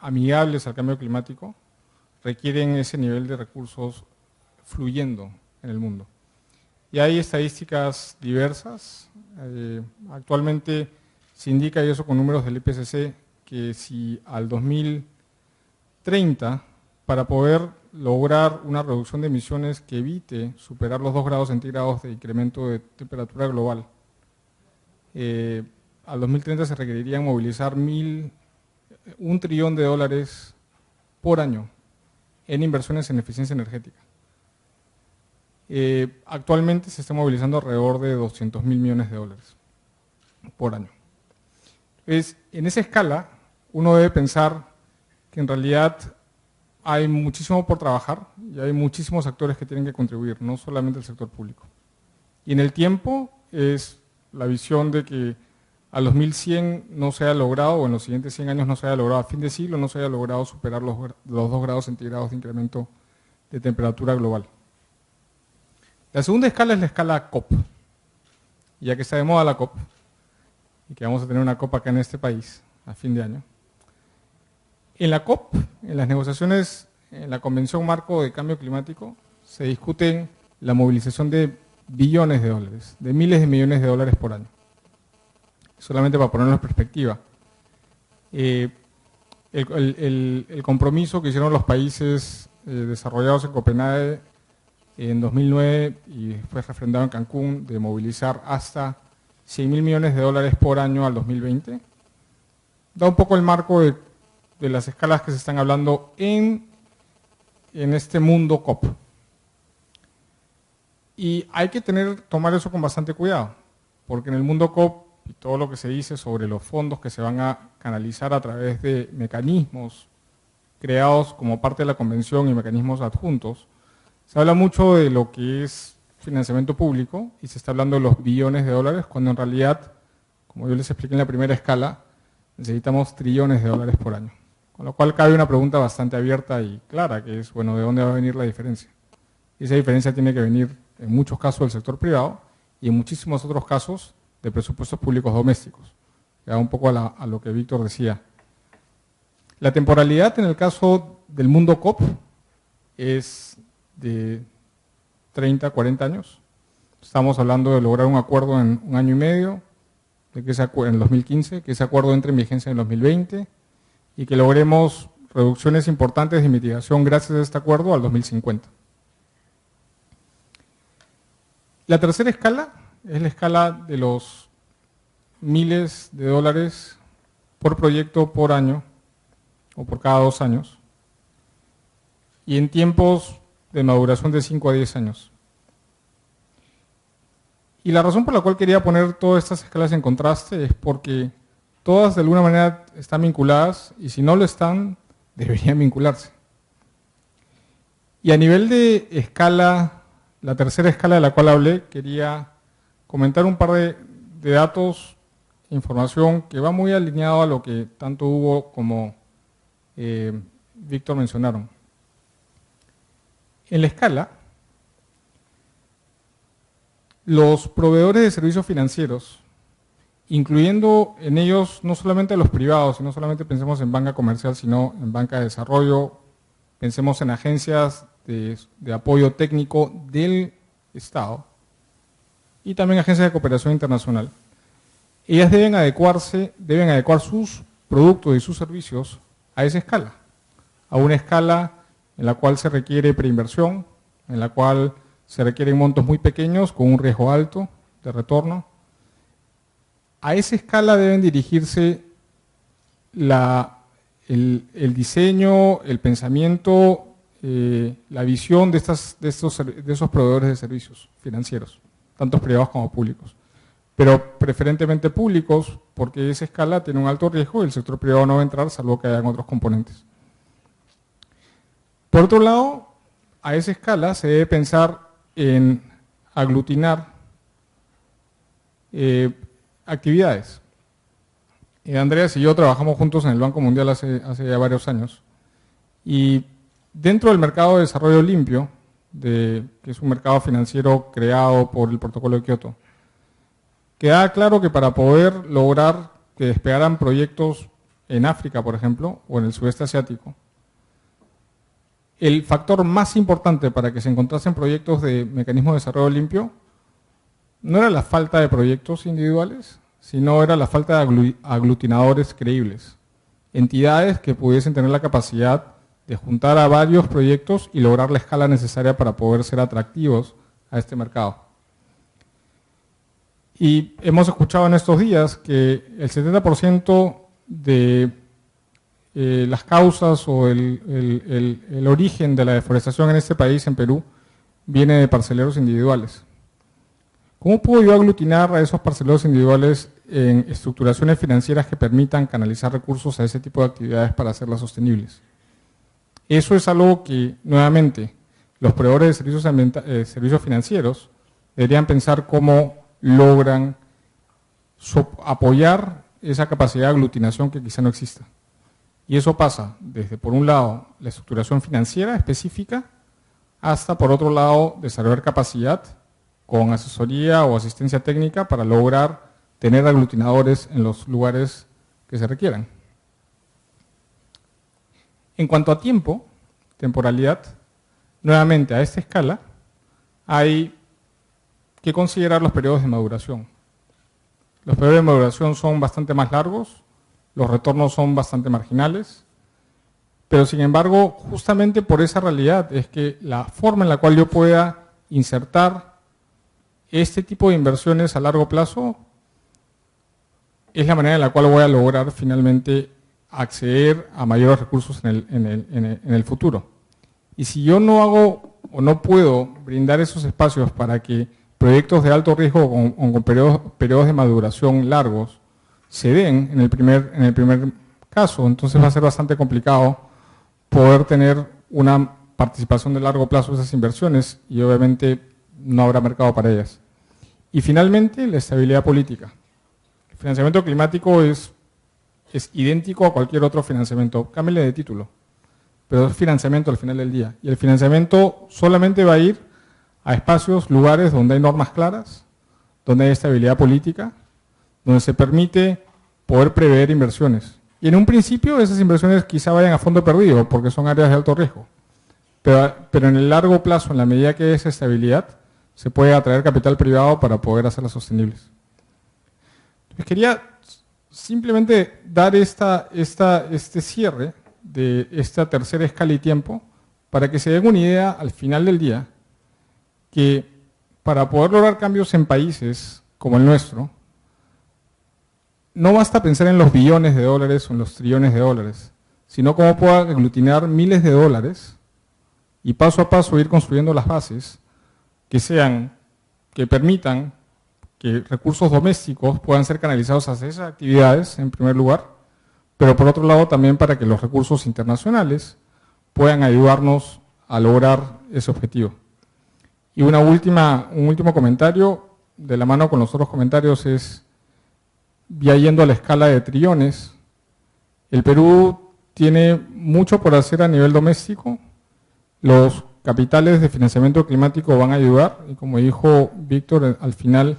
amigables al cambio climático requieren ese nivel de recursos fluyendo en el mundo. Y hay estadísticas diversas. Actualmente se indica, y eso con números del IPCC, que si al 2030, para poder lograr una reducción de emisiones que evite superar los 2 grados centígrados de incremento de temperatura global, al 2030 se requerirían movilizar $1 trillón por año en inversiones en eficiencia energética. Actualmente se está movilizando alrededor de $200.000 millones por año. Entonces, en esa escala, uno debe pensar que en realidad hay muchísimo por trabajar y hay muchísimos actores que tienen que contribuir, no solamente el sector público. Y en el tiempo es la visión de que a los 2100 no se haya logrado, o en los siguientes 100 años no se haya logrado, a fin de siglo no se haya logrado superar los 2 grados centígrados de incremento de temperatura global. La segunda escala es la escala COP. Y ya que está de moda la COP, y que vamos a tener una COP acá en este país a fin de año, en la COP, en las negociaciones, en la Convención Marco de Cambio Climático, se discuten la movilización de billones de dólares, de miles de millones de dólares por año. Solamente para ponerlo en perspectiva. El compromiso que hicieron los países desarrollados en Copenhague en 2009 y fue refrendado en Cancún de movilizar hasta $100.000 millones por año al 2020, da un poco el marco de las escalas que se están hablando en este mundo COP. Y hay que tomar eso con bastante cuidado, porque en el mundo COP y todo lo que se dice sobre los fondos que se van a canalizar a través de mecanismos creados como parte de la convención y mecanismos adjuntos, se habla mucho de lo que es financiamiento público y se está hablando de los billones de dólares, cuando en realidad, como yo les expliqué en la primera escala, necesitamos trillones de dólares por año. Con lo cual cabe una pregunta bastante abierta y clara, que es, bueno, ¿de dónde va a venir la diferencia? Y esa diferencia tiene que venir, en muchos casos, del sector privado y en muchísimos otros casos de presupuestos públicos domésticos. Ya un poco a lo que Víctor decía. La temporalidad en el caso del mundo COP es de 30, 40 años. Estamos hablando de lograr un acuerdo en 1 año y medio, de que en 2015, que ese acuerdo entre en vigencia en 2020 y que logremos reducciones importantes de mitigación gracias a este acuerdo al 2050. La tercera escala es la escala de los miles de dólares por proyecto por año o por cada 2 años y en tiempos de maduración de 5 a 10 años. Y la razón por la cual quería poner todas estas escalas en contraste es porque todas de alguna manera están vinculadas y si no lo están, deberían vincularse. Y a nivel de escala, la tercera escala de la cual hablé, quería comentar un par de datos, información que va muy alineado a lo que tanto Hugo como Víctor mencionaron. En la escala, los proveedores de servicios financieros, incluyendo en ellos no solamente a los privados, y no solamente pensemos en banca comercial, sino en banca de desarrollo, pensemos en agencias de apoyo técnico del Estado y también agencias de cooperación internacional. Ellas deben adecuar sus productos y sus servicios a esa escala, a una escala en la cual se requiere preinversión, en la cual se requieren montos muy pequeños con un riesgo alto de retorno. A esa escala deben dirigirse el diseño, el pensamiento, la visión de esos proveedores de servicios financieros, tanto privados como públicos, pero preferentemente públicos, porque esa escala tiene un alto riesgo y el sector privado no va a entrar salvo que hayan otros componentes. Por otro lado, a esa escala se debe pensar en aglutinar actividades. Andreas y yo trabajamos juntos en el Banco Mundial hace ya varios años, y dentro del mercado de desarrollo limpio, que es un mercado financiero creado por el Protocolo de Kioto, queda claro que para poder lograr que despegaran proyectos en África, por ejemplo, o en el sudeste asiático, el factor más importante para que se encontrasen proyectos de mecanismo de desarrollo limpio no era la falta de proyectos individuales, sino era la falta de aglutinadores creíbles, entidades que pudiesen tener la capacidad de juntar a varios proyectos y lograr la escala necesaria para poder ser atractivos a este mercado. Y hemos escuchado en estos días que el 70% de las causas o el origen de la deforestación en este país, en Perú, viene de parceleros individuales. ¿Cómo puedo yo aglutinar a esos parceleros individuales en estructuraciones financieras que permitan canalizar recursos a ese tipo de actividades para hacerlas sostenibles? Eso es algo que, nuevamente, los proveedores de servicios financieros deberían pensar cómo logran apoyar esa capacidad de aglutinación que quizá no exista. Y eso pasa desde, por un lado, la estructuración financiera específica, hasta, por otro lado, desarrollar capacidad con asesoría o asistencia técnica para lograr tener aglutinadores en los lugares que se requieran. En cuanto a tiempo, temporalidad, nuevamente a esta escala hay que considerar los periodos de maduración. Los periodos de maduración son bastante más largos, los retornos son bastante marginales, pero sin embargo, justamente por esa realidad es que la forma en la cual yo pueda insertar este tipo de inversiones a largo plazo es la manera en la cual voy a lograr finalmente acceder a mayores recursos en el futuro. Y si yo no hago o no puedo brindar esos espacios para que proyectos de alto riesgo con periodos de maduración largos se den en el primer caso, entonces va a ser bastante complicado poder tener una participación de largo plazo de esas inversiones y obviamente no habrá mercado para ellas. Y finalmente, la estabilidad política. El financiamiento climático es idéntico a cualquier otro financiamiento, cámbiale de título, pero es financiamiento al final del día. Y el financiamiento solamente va a ir a espacios, lugares donde hay normas claras, donde hay estabilidad política, donde se permite poder prever inversiones. Y en un principio esas inversiones quizá vayan a fondo perdido, porque son áreas de alto riesgo. Pero en el largo plazo, en la medida que hay esa estabilidad, se puede atraer capital privado para poder hacerlas sostenibles. Entonces, quería simplemente dar este cierre de esta tercera escala y tiempo para que se den una idea al final del día que para poder lograr cambios en países como el nuestro, no basta pensar en los billones de dólares o en los trillones de dólares, sino cómo puedo aglutinar miles de dólares y paso a paso ir construyendo las bases que permitan que recursos domésticos puedan ser canalizados hacia esas actividades, en primer lugar, pero por otro lado también para que los recursos internacionales puedan ayudarnos a lograr ese objetivo. Y un último comentario, de la mano con los otros comentarios, es, ya yendo a la escala de trillones, el Perú tiene mucho por hacer a nivel doméstico, los capitales de financiamiento climático van a ayudar, y como dijo Víctor al final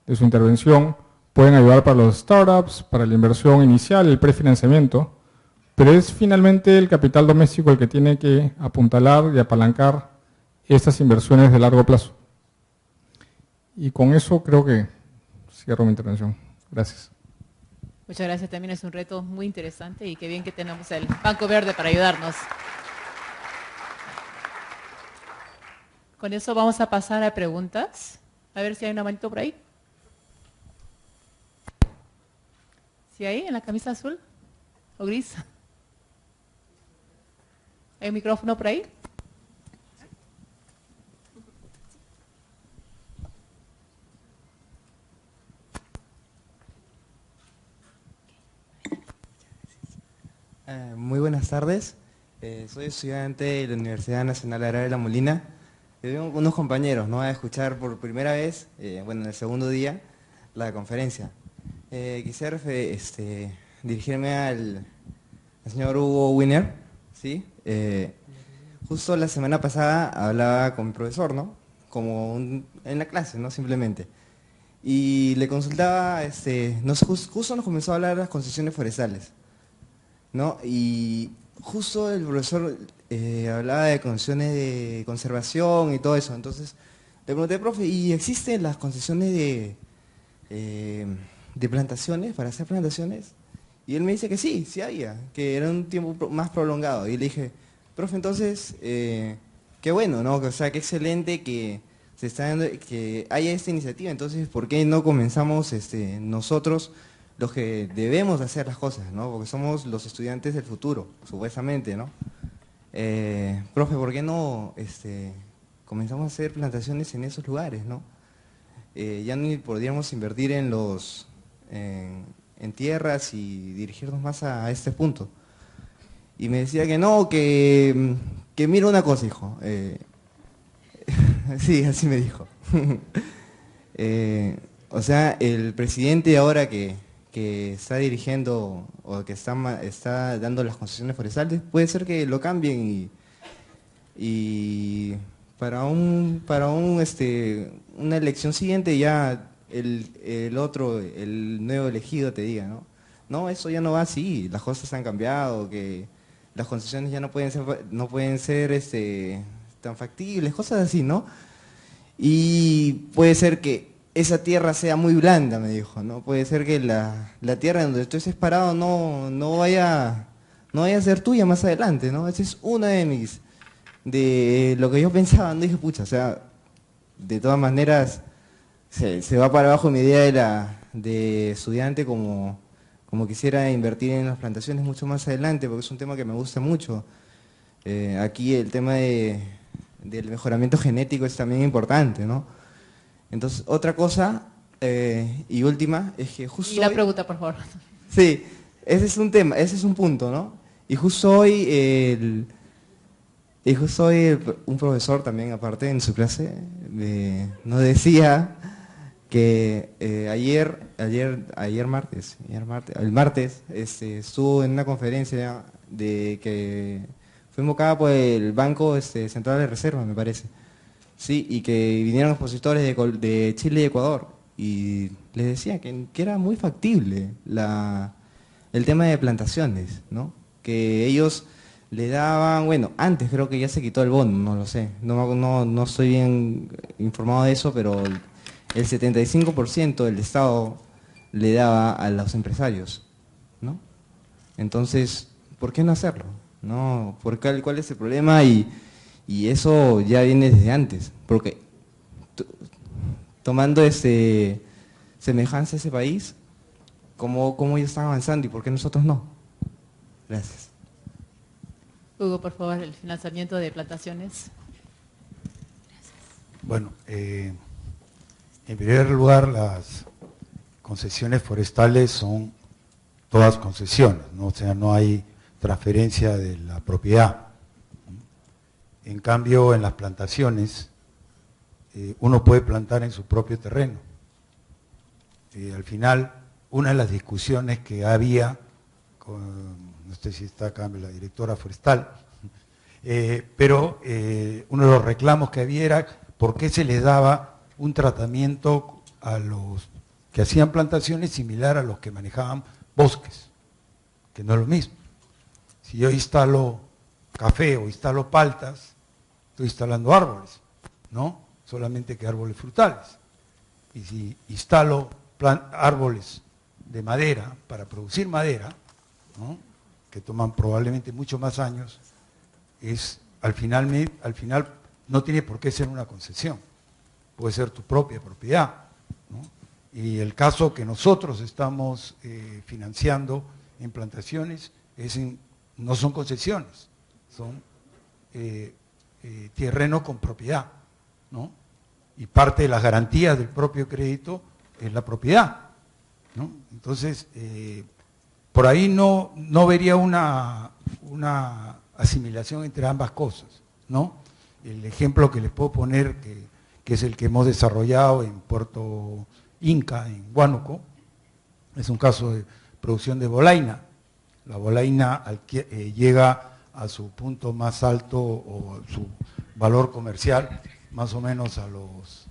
de su intervención, pueden ayudar para los startups, para la inversión inicial, el prefinanciamiento, pero es finalmente el capital doméstico el que tiene que apuntalar y apalancar estas inversiones de largo plazo. Y con eso creo que cierro mi intervención. Gracias. Muchas gracias, también es un reto muy interesante y qué bien que tenemos el Banco Verde para ayudarnos. Con eso vamos a pasar a preguntas. A ver si hay una manito por ahí. ¿Sí hay en la camisa azul o gris? ¿Hay un micrófono por ahí? Muy buenas tardes. Soy estudiante de la Universidad Nacional Agraria de La Molina. Vengo con unos compañeros, ¿no?, a escuchar por primera vez, bueno, en el segundo día, la conferencia. Quisiera dirigirme al señor Hugo Wiener, ¿sí? Justo la semana pasada hablaba con mi profesor, ¿no?, en la clase, ¿no?, simplemente. Y le consultaba, justo nos comenzó a hablar de las concesiones forestales, ¿no? Y justo el profesor hablaba de concesiones de conservación y todo eso. Entonces le pregunté, profe, ¿y existen las concesiones de plantaciones, para hacer plantaciones? Y él me dice que sí, sí había, que era un tiempo más prolongado. Y le dije, profe, entonces, qué bueno, ¿no? O sea, qué excelente que se está dando, que haya esta iniciativa. Entonces, ¿por qué no comenzamos nosotros, los que debemos hacer las cosas, ¿no? Porque somos los estudiantes del futuro, supuestamente, ¿no? Profe, ¿por qué no comenzamos a hacer plantaciones en esos lugares, ¿no? Ya ni podríamos invertir en tierras y dirigirnos más a este punto. Y me decía que no, que mira una cosa, hijo. Sí, así me dijo. O sea, el presidente ahora que está dirigiendo o que está dando las concesiones forestales, puede ser que lo cambien y para una elección siguiente ya el nuevo elegido te diga, ¿no? No, eso ya no va así, las cosas han cambiado, que las concesiones ya no pueden ser tan factibles, cosas así, ¿no? Y puede ser que esa tierra sea muy blanda, me dijo, ¿no? Puede ser que la tierra donde tú estés parado no vaya a ser tuya más adelante, ¿no? Esa es una de lo que yo pensaba, no dije, pucha, o sea, de todas maneras se va para abajo mi idea de estudiante como quisiera invertir en las plantaciones mucho más adelante, porque es un tema que me gusta mucho. Aquí el tema del mejoramiento genético es también importante, ¿no? Entonces, otra cosa, y última, es que justo Y la hoy, pregunta, por favor. sí, ese es un tema, ese es un punto, ¿no? Y justo hoy, un profesor también, aparte, en su clase, nos decía que el martes, estuvo en una conferencia que fue invocada por el Banco Central de Reserva, me parece. Sí, y que vinieron expositores de Chile y Ecuador y les decía que era muy factible el tema de plantaciones, ¿no? Que ellos le daban, bueno, antes creo que ya se quitó el bono, no lo sé, no estoy bien informado de eso, pero el 75% del Estado le daba a los empresarios, ¿no? Entonces, ¿por qué no hacerlo? ¿No? ¿Cuál es el problema? Y eso ya viene desde antes, porque tomando semejanza a ese país, ¿cómo ellos están avanzando y por qué nosotros no? Gracias. Hugo, por favor, el financiamiento de plantaciones. Bueno, en primer lugar, las concesiones forestales son todas concesiones, ¿no? O sea, no hay transferencia de la propiedad. En cambio, en las plantaciones, uno puede plantar en su propio terreno. Al final, una de las discusiones que había, no sé si está acá la directora forestal, pero uno de los reclamos que había era por qué se les daba un tratamiento a los que hacían plantaciones similar a los que manejaban bosques, que no es lo mismo. Si yo instalo café o instalo paltas, estoy instalando árboles, ¿no? Solamente que árboles frutales. Y si instalo árboles de madera, para producir madera, ¿no?, que toman probablemente muchos más años, al final no tiene por qué ser una concesión, puede ser tu propia propiedad, ¿no? Y el caso que nosotros estamos financiando en plantaciones no son concesiones, son terreno con propiedad, ¿no? Y parte de las garantías del propio crédito es la propiedad, ¿no? Entonces, por ahí no vería una asimilación entre ambas cosas, ¿no? El ejemplo que les puedo poner, que es el que hemos desarrollado en Puerto Inca, en Huánuco, es un caso de producción de bolaina. La bolaina llega a su punto más alto o a su valor comercial más o menos a los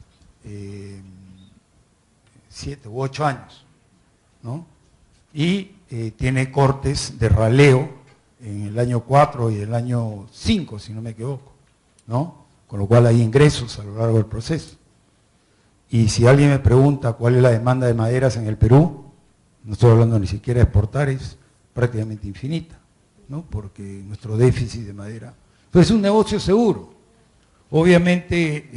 7 u 8 años, ¿no? Y tiene cortes de raleo en el año 4 y el año 5, si no me equivoco, ¿no? Con lo cual hay ingresos a lo largo del proceso. Y si alguien me pregunta cuál es la demanda de maderas en el Perú, no estoy hablando ni siquiera de exportar, es prácticamente infinita, ¿no? Porque nuestro déficit de madera. Entonces es un negocio seguro. Obviamente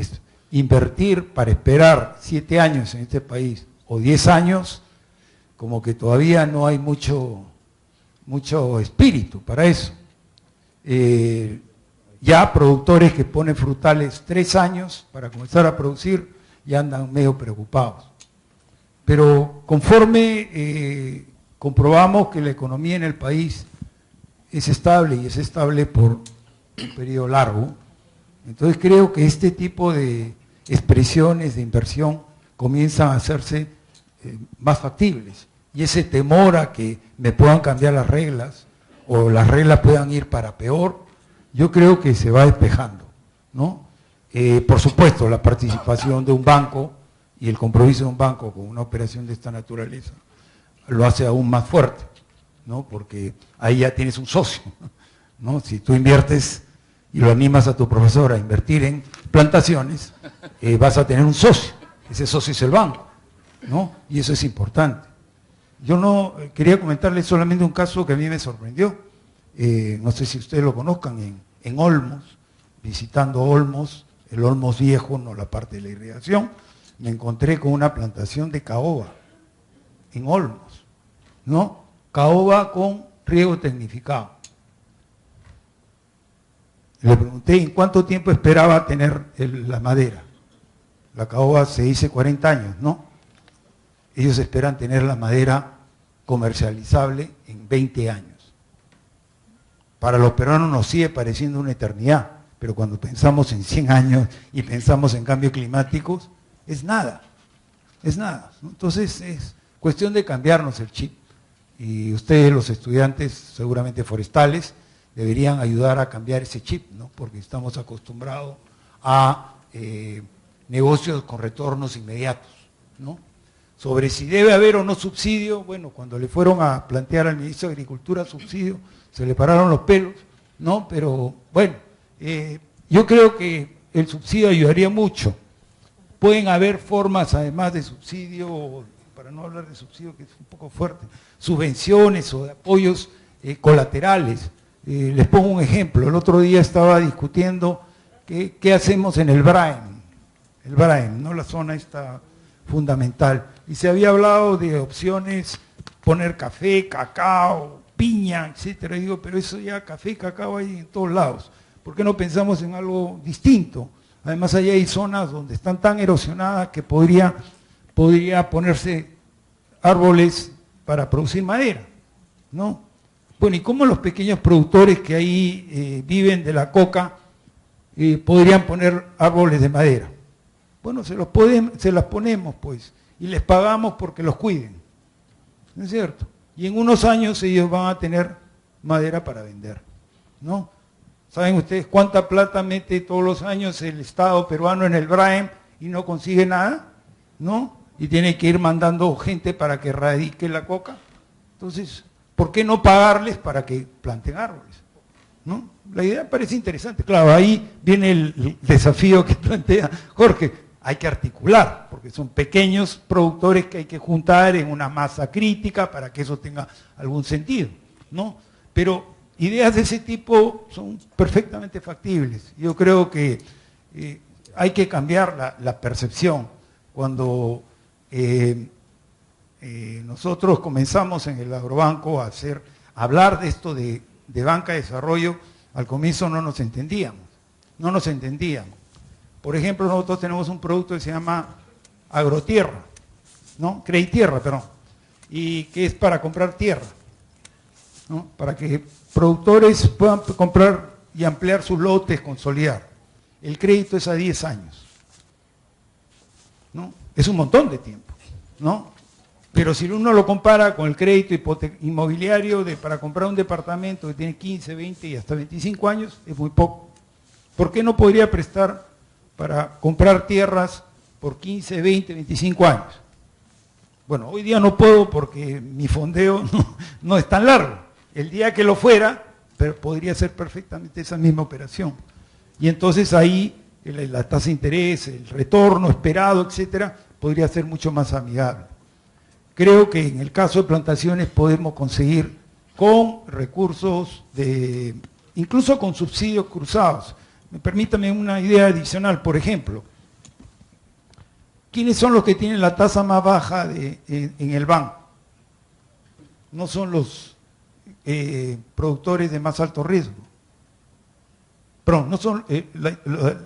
invertir para esperar 7 años en este país o 10 años, como que todavía no hay mucho espíritu para eso. Ya productores que ponen frutales 3 años para comenzar a producir ya andan medio preocupados. Pero conforme comprobamos que la economía en el país es estable y es estable por un periodo largo, entonces creo que este tipo de expresiones de inversión comienzan a hacerse más factibles. Y ese temor a que me puedan cambiar las reglas o las reglas puedan ir para peor, yo creo que se va despejando, ¿no? Por supuesto, la participación de un banco y el compromiso de un banco con una operación de esta naturaleza lo hace aún más fuerte, ¿no? Porque ahí ya tienes un socio, ¿no? Si tú inviertes y lo animas a tu profesor a invertir en plantaciones, vas a tener un socio, ese socio es el banco, ¿no? Y eso es importante. Yo no quería comentarles solamente un caso que a mí me sorprendió, no sé si ustedes lo conozcan, en Olmos, visitando Olmos, el Olmos viejo, no la parte de la irrigación, me encontré con una plantación de caoba en Olmos, ¿no? Caoba con riego tecnificado. Le pregunté en cuánto tiempo esperaba tener la madera. La caoba se dice 40 años, ¿no? Ellos esperan tener la madera comercializable en 20 años. Para los peruanos nos sigue pareciendo una eternidad, pero cuando pensamos en 100 años y pensamos en cambios climáticos, es nada, ¿no? Entonces es cuestión de cambiarnos el chip. Y ustedes, los estudiantes, seguramente forestales, deberían ayudar a cambiar ese chip, ¿no? Porque estamos acostumbrados a negocios con retornos inmediatos, ¿no? Sobre si debe haber o no subsidio, bueno, cuando le fueron a plantear al ministro de Agricultura subsidio, se le pararon los pelos, ¿no? Pero bueno, yo creo que el subsidio ayudaría mucho. Pueden haber formas, además de subsidio, para no hablar de subsidio, que es un poco fuerte, subvenciones o de apoyos colaterales. Les pongo un ejemplo. El otro día estaba discutiendo qué hacemos en el Braem, ¿no? La zona esta fundamental. Y se había hablado de opciones, poner café, cacao, piña, etcétera. Y digo, pero eso ya, café, cacao hay en todos lados. ¿Por qué no pensamos en algo distinto? Además, allá hay zonas donde están tan erosionadas que podría ponerse árboles para producir madera, ¿no? Bueno, ¿y cómo los pequeños productores que ahí viven de la coca podrían poner árboles de madera? Bueno, se las ponemos, pues, y les pagamos porque los cuiden, ¿no es cierto? Y en unos años ellos van a tener madera para vender, ¿no? ¿Saben ustedes cuánta plata mete todos los años el Estado peruano en el Braem y no consigue nada? ¿No? Y tiene que ir mandando gente para que radique la coca. Entonces, ¿por qué no pagarles para que planten árboles? ¿No? La idea parece interesante. Claro, ahí viene el desafío que plantea Jorge. hay que articular, porque son pequeños productores que hay que juntar en una masa crítica para que eso tenga algún sentido, ¿no? Pero ideas de ese tipo son perfectamente factibles. Yo creo que hay que cambiar la percepción. Cuando nosotros comenzamos en el Agrobanco a hablar de esto de banca de desarrollo, al comienzo no nos entendíamos. Por ejemplo, nosotros tenemos un producto que se llama Agrotierra, ¿no? Creditierra, perdón, y que es para comprar tierra, ¿no? Para que productores puedan comprar y ampliar sus lotes, consolidar. El crédito es a 10 años, ¿no? Es un montón de tiempo, ¿no? Pero si uno lo compara con el crédito inmobiliario para comprar un departamento que tiene 15, 20 y hasta 25 años, es muy poco. ¿Por qué no podría prestar para comprar tierras por 15, 20, 25 años? Bueno, hoy día no puedo porque mi fondeo no es tan largo. El día que lo fuera, pero podría ser perfectamente esa misma operación. Y entonces ahí la tasa de interés, el retorno esperado, etcétera, podría ser mucho más amigable. Creo que en el caso de plantaciones podemos conseguir con recursos incluso con subsidios cruzados. Permítame una idea adicional, por ejemplo. ¿Quiénes son los que tienen la tasa más baja en el banco? No son los productores de más alto riesgo. Perdón, no son,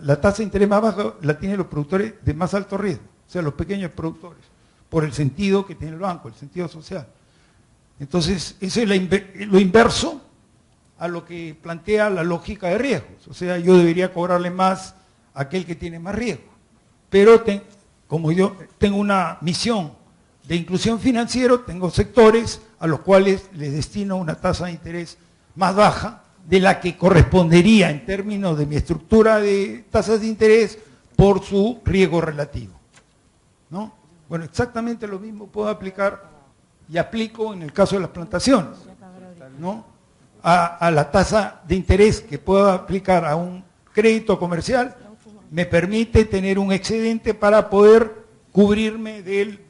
la tasa de interés más baja la tienen los productores de más alto riesgo, o sea, los pequeños productores, por el sentido que tiene el banco, el sentido social. Entonces, eso es lo inverso a lo que plantea la lógica de riesgos. O sea, yo debería cobrarle más a aquel que tiene más riesgo. Pero como yo tengo una misión de inclusión financiera, tengo sectores a los cuales les destino una tasa de interés más baja de la que correspondería en términos de mi estructura de tasas de interés por su riesgo relativo, ¿no? Bueno, exactamente lo mismo puedo aplicar y aplico en el caso de las plantaciones, ¿no? A la tasa de interés que puedo aplicar a un crédito comercial me permite tener un excedente para poder cubrirme del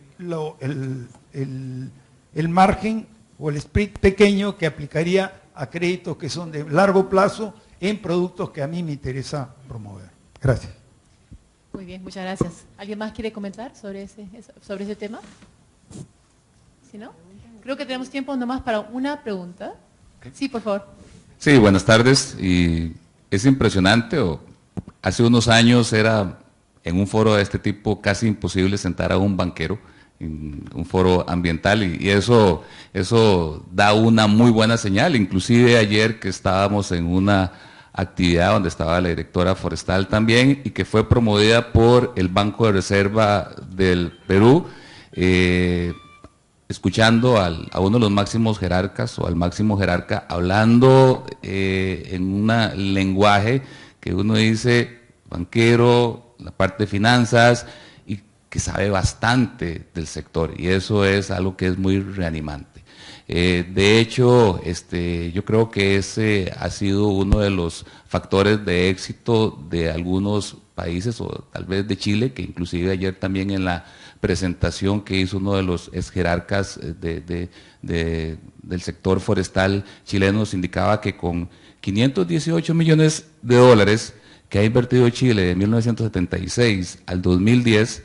el margen o el spread pequeño que aplicaría a créditos que son de largo plazo en productos que a mí me interesa promover. Gracias. Muy bien, muchas gracias. ¿Alguien más quiere comentar sobre ese tema? Si no, creo que tenemos tiempo nomás para una pregunta. Sí, por favor. Sí, buenas tardes. Y es impresionante, hace unos años era en un foro de este tipo casi imposible sentar a un banquero en un foro ambiental y eso da una muy buena señal. Inclusive ayer que estábamos en una actividad donde estaba la directora forestal también y que fue promovida por el Banco de Reserva del Perú, escuchando a uno de los máximos jerarcas o al máximo jerarca hablando en un lenguaje que uno dice banquero, la parte de finanzas, y que sabe bastante del sector, y eso es algo que es muy reanimante. De hecho, yo creo que ese ha sido uno de los factores de éxito de algunos países, o tal vez de Chile, que inclusive ayer también en la presentación que hizo uno de los ex jerarcas del sector forestal chileno nos indicaba que con 518 millones de dólares que ha invertido Chile de 1976 al 2010,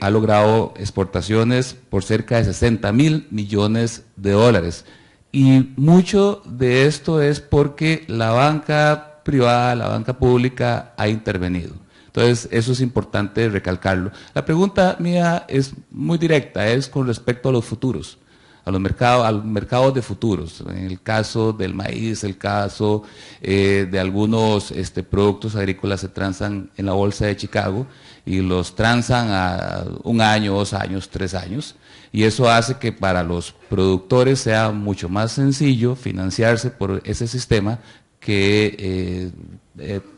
ha logrado exportaciones por cerca de 60.000 millones de dólares. Y mucho de esto es porque la banca privada, la banca pública ha intervenido. Entonces, eso es importante recalcarlo. La pregunta mía es muy directa, es con respecto a los futuros, a los mercados de futuros. En el caso del maíz, el caso de algunos productos agrícolas se transan en la bolsa de Chicago y los transan a 1 año, 2 años, 3 años. Y eso hace que para los productores sea mucho más sencillo financiarse por ese sistema que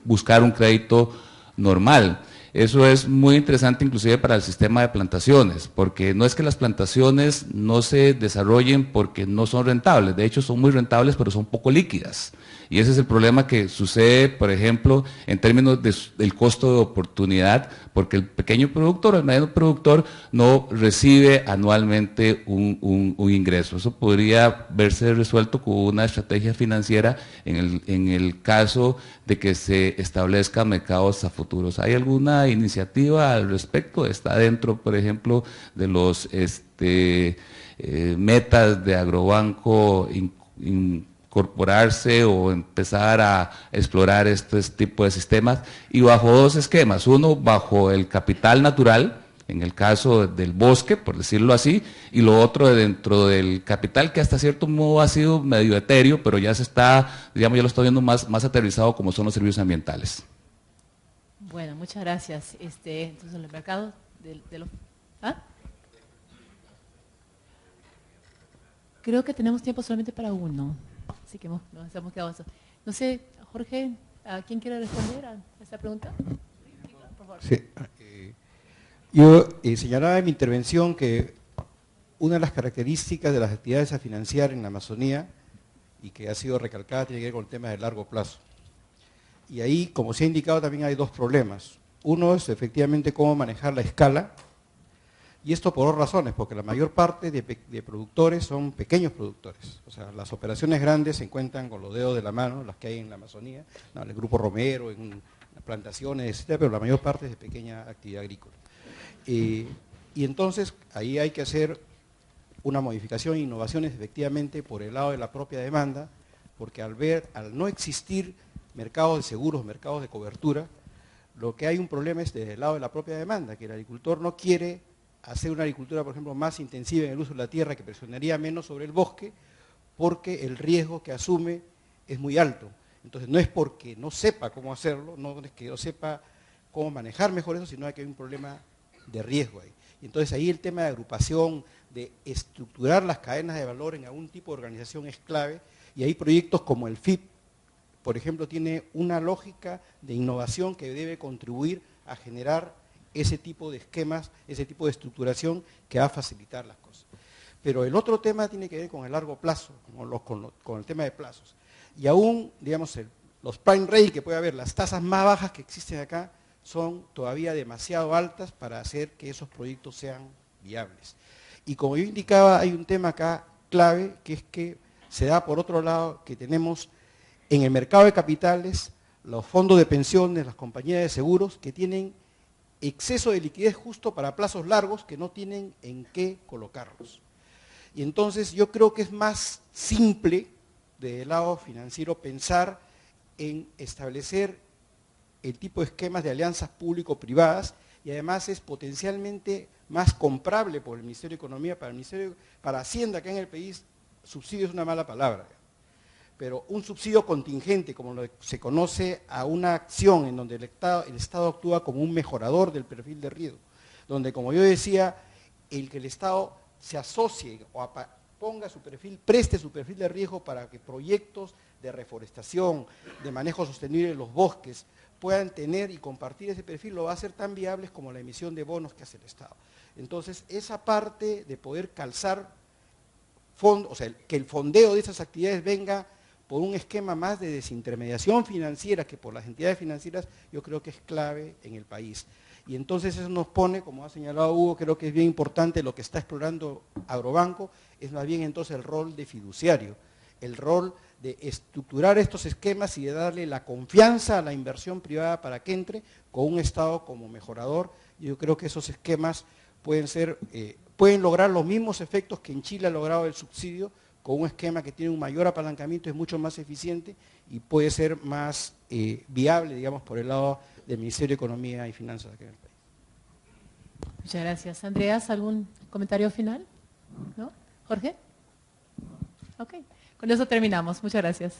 buscar un crédito normal. Eso es muy interesante inclusive para el sistema de plantaciones, porque no es que las plantaciones no se desarrollen porque no son rentables, de hecho son muy rentables, pero son poco líquidas. Y ese es el problema que sucede, por ejemplo, en términos del costo de oportunidad, porque el pequeño productor, el mediano productor, no recibe anualmente un ingreso. Eso podría verse resuelto con una estrategia financiera en el caso de que se establezcan mercados a futuros. ¿Hay alguna iniciativa al respecto? ¿Está dentro, por ejemplo, de los metas de Agrobanco incorporarse o empezar a explorar este tipo de sistemas? Y bajo dos esquemas: uno bajo el capital natural, en el caso del bosque, por decirlo así, y lo otro dentro del capital que hasta cierto modo ha sido medio etéreo, pero ya se está, digamos, ya lo está viendo más aterrizado, como son los servicios ambientales. Bueno, muchas gracias. Entonces, el mercado de los... ¿Ah? Creo que tenemos tiempo solamente para uno, así que nos hemos quedado eso. No sé, Jorge, ¿a quién quiere responder a esta pregunta? Por favor. Sí. Yo señalaba en mi intervención que una de las características de las actividades a financiar en la Amazonía, y que ha sido recalcada, tiene que ver con el tema de largo plazo. Y ahí, como se ha indicado, también hay dos problemas. Uno es efectivamente cómo manejar la escala, y esto por dos razones, porque la mayor parte de productores son pequeños productores. O sea, las operaciones grandes se encuentran con los dedos de la mano, las que hay en la Amazonía, no, en el Grupo Romero, en las plantaciones, etc., pero la mayor parte es de pequeña actividad agrícola. Y entonces ahí hay que hacer una modificación e innovaciones efectivamente por el lado de la propia demanda, porque al no existir mercados de seguros, mercados de cobertura, lo que hay un problema es desde el lado de la propia demanda, que el agricultor no quiere hacer una agricultura, por ejemplo, más intensiva en el uso de la tierra, que presionaría menos sobre el bosque, porque el riesgo que asume es muy alto. Entonces no es porque no sepa cómo hacerlo, no es que no sepa cómo manejar mejor eso, sino que hay un problema de riesgo ahí. Y entonces ahí el tema de agrupación, de estructurar las cadenas de valor en algún tipo de organización es clave, y hay proyectos como el FIP, por ejemplo, tiene una lógica de innovación que debe contribuir a generar ese tipo de esquemas, ese tipo de estructuración que va a facilitar las cosas. Pero el otro tema tiene que ver con el largo plazo, con el tema de plazos. Y aún, digamos, los prime rate que puede haber, las tasas más bajas que existen acá, son todavía demasiado altas para hacer que esos proyectos sean viables. Y como yo indicaba, hay un tema acá clave, que es que se da por otro lado que tenemos en el mercado de capitales los fondos de pensiones, las compañías de seguros, que tienen exceso de liquidez justo para plazos largos que no tienen en qué colocarlos. Y entonces yo creo que es más simple del lado financiero pensar en establecer el tipo de esquemas de alianzas público-privadas, y además es potencialmente más comprable por el Ministerio de Economía. Para Hacienda acá en el país, subsidio es una mala palabra, pero un subsidio contingente, como se conoce a una acción en donde el Estado actúa como un mejorador del perfil de riesgo, donde, como yo decía, el que el Estado se asocie o ponga su perfil, preste su perfil de riesgo para que proyectos de reforestación, de manejo sostenible de los bosques, puedan tener y compartir ese perfil, lo va a hacer tan viables como la emisión de bonos que hace el Estado. Entonces, esa parte de poder calzar fondos, o sea, que el fondeo de esas actividades venga por un esquema más de desintermediación financiera que por las entidades financieras, yo creo que es clave en el país. Y entonces eso nos pone, como ha señalado Hugo, creo que es bien importante lo que está explorando Agrobanco, es más bien entonces el rol de fiduciario, el rol de estructurar estos esquemas y de darle la confianza a la inversión privada para que entre con un Estado como mejorador. Yo creo que esos esquemas pueden lograr los mismos efectos que en Chile ha logrado el subsidio, con un esquema que tiene un mayor apalancamiento, es mucho más eficiente y puede ser más viable, digamos, por el lado del Ministerio de Economía y Finanzas de aquí en el país. Muchas gracias. Andreas, ¿algún comentario final? ¿No? ¿Jorge? Ok. Con eso terminamos. Muchas gracias.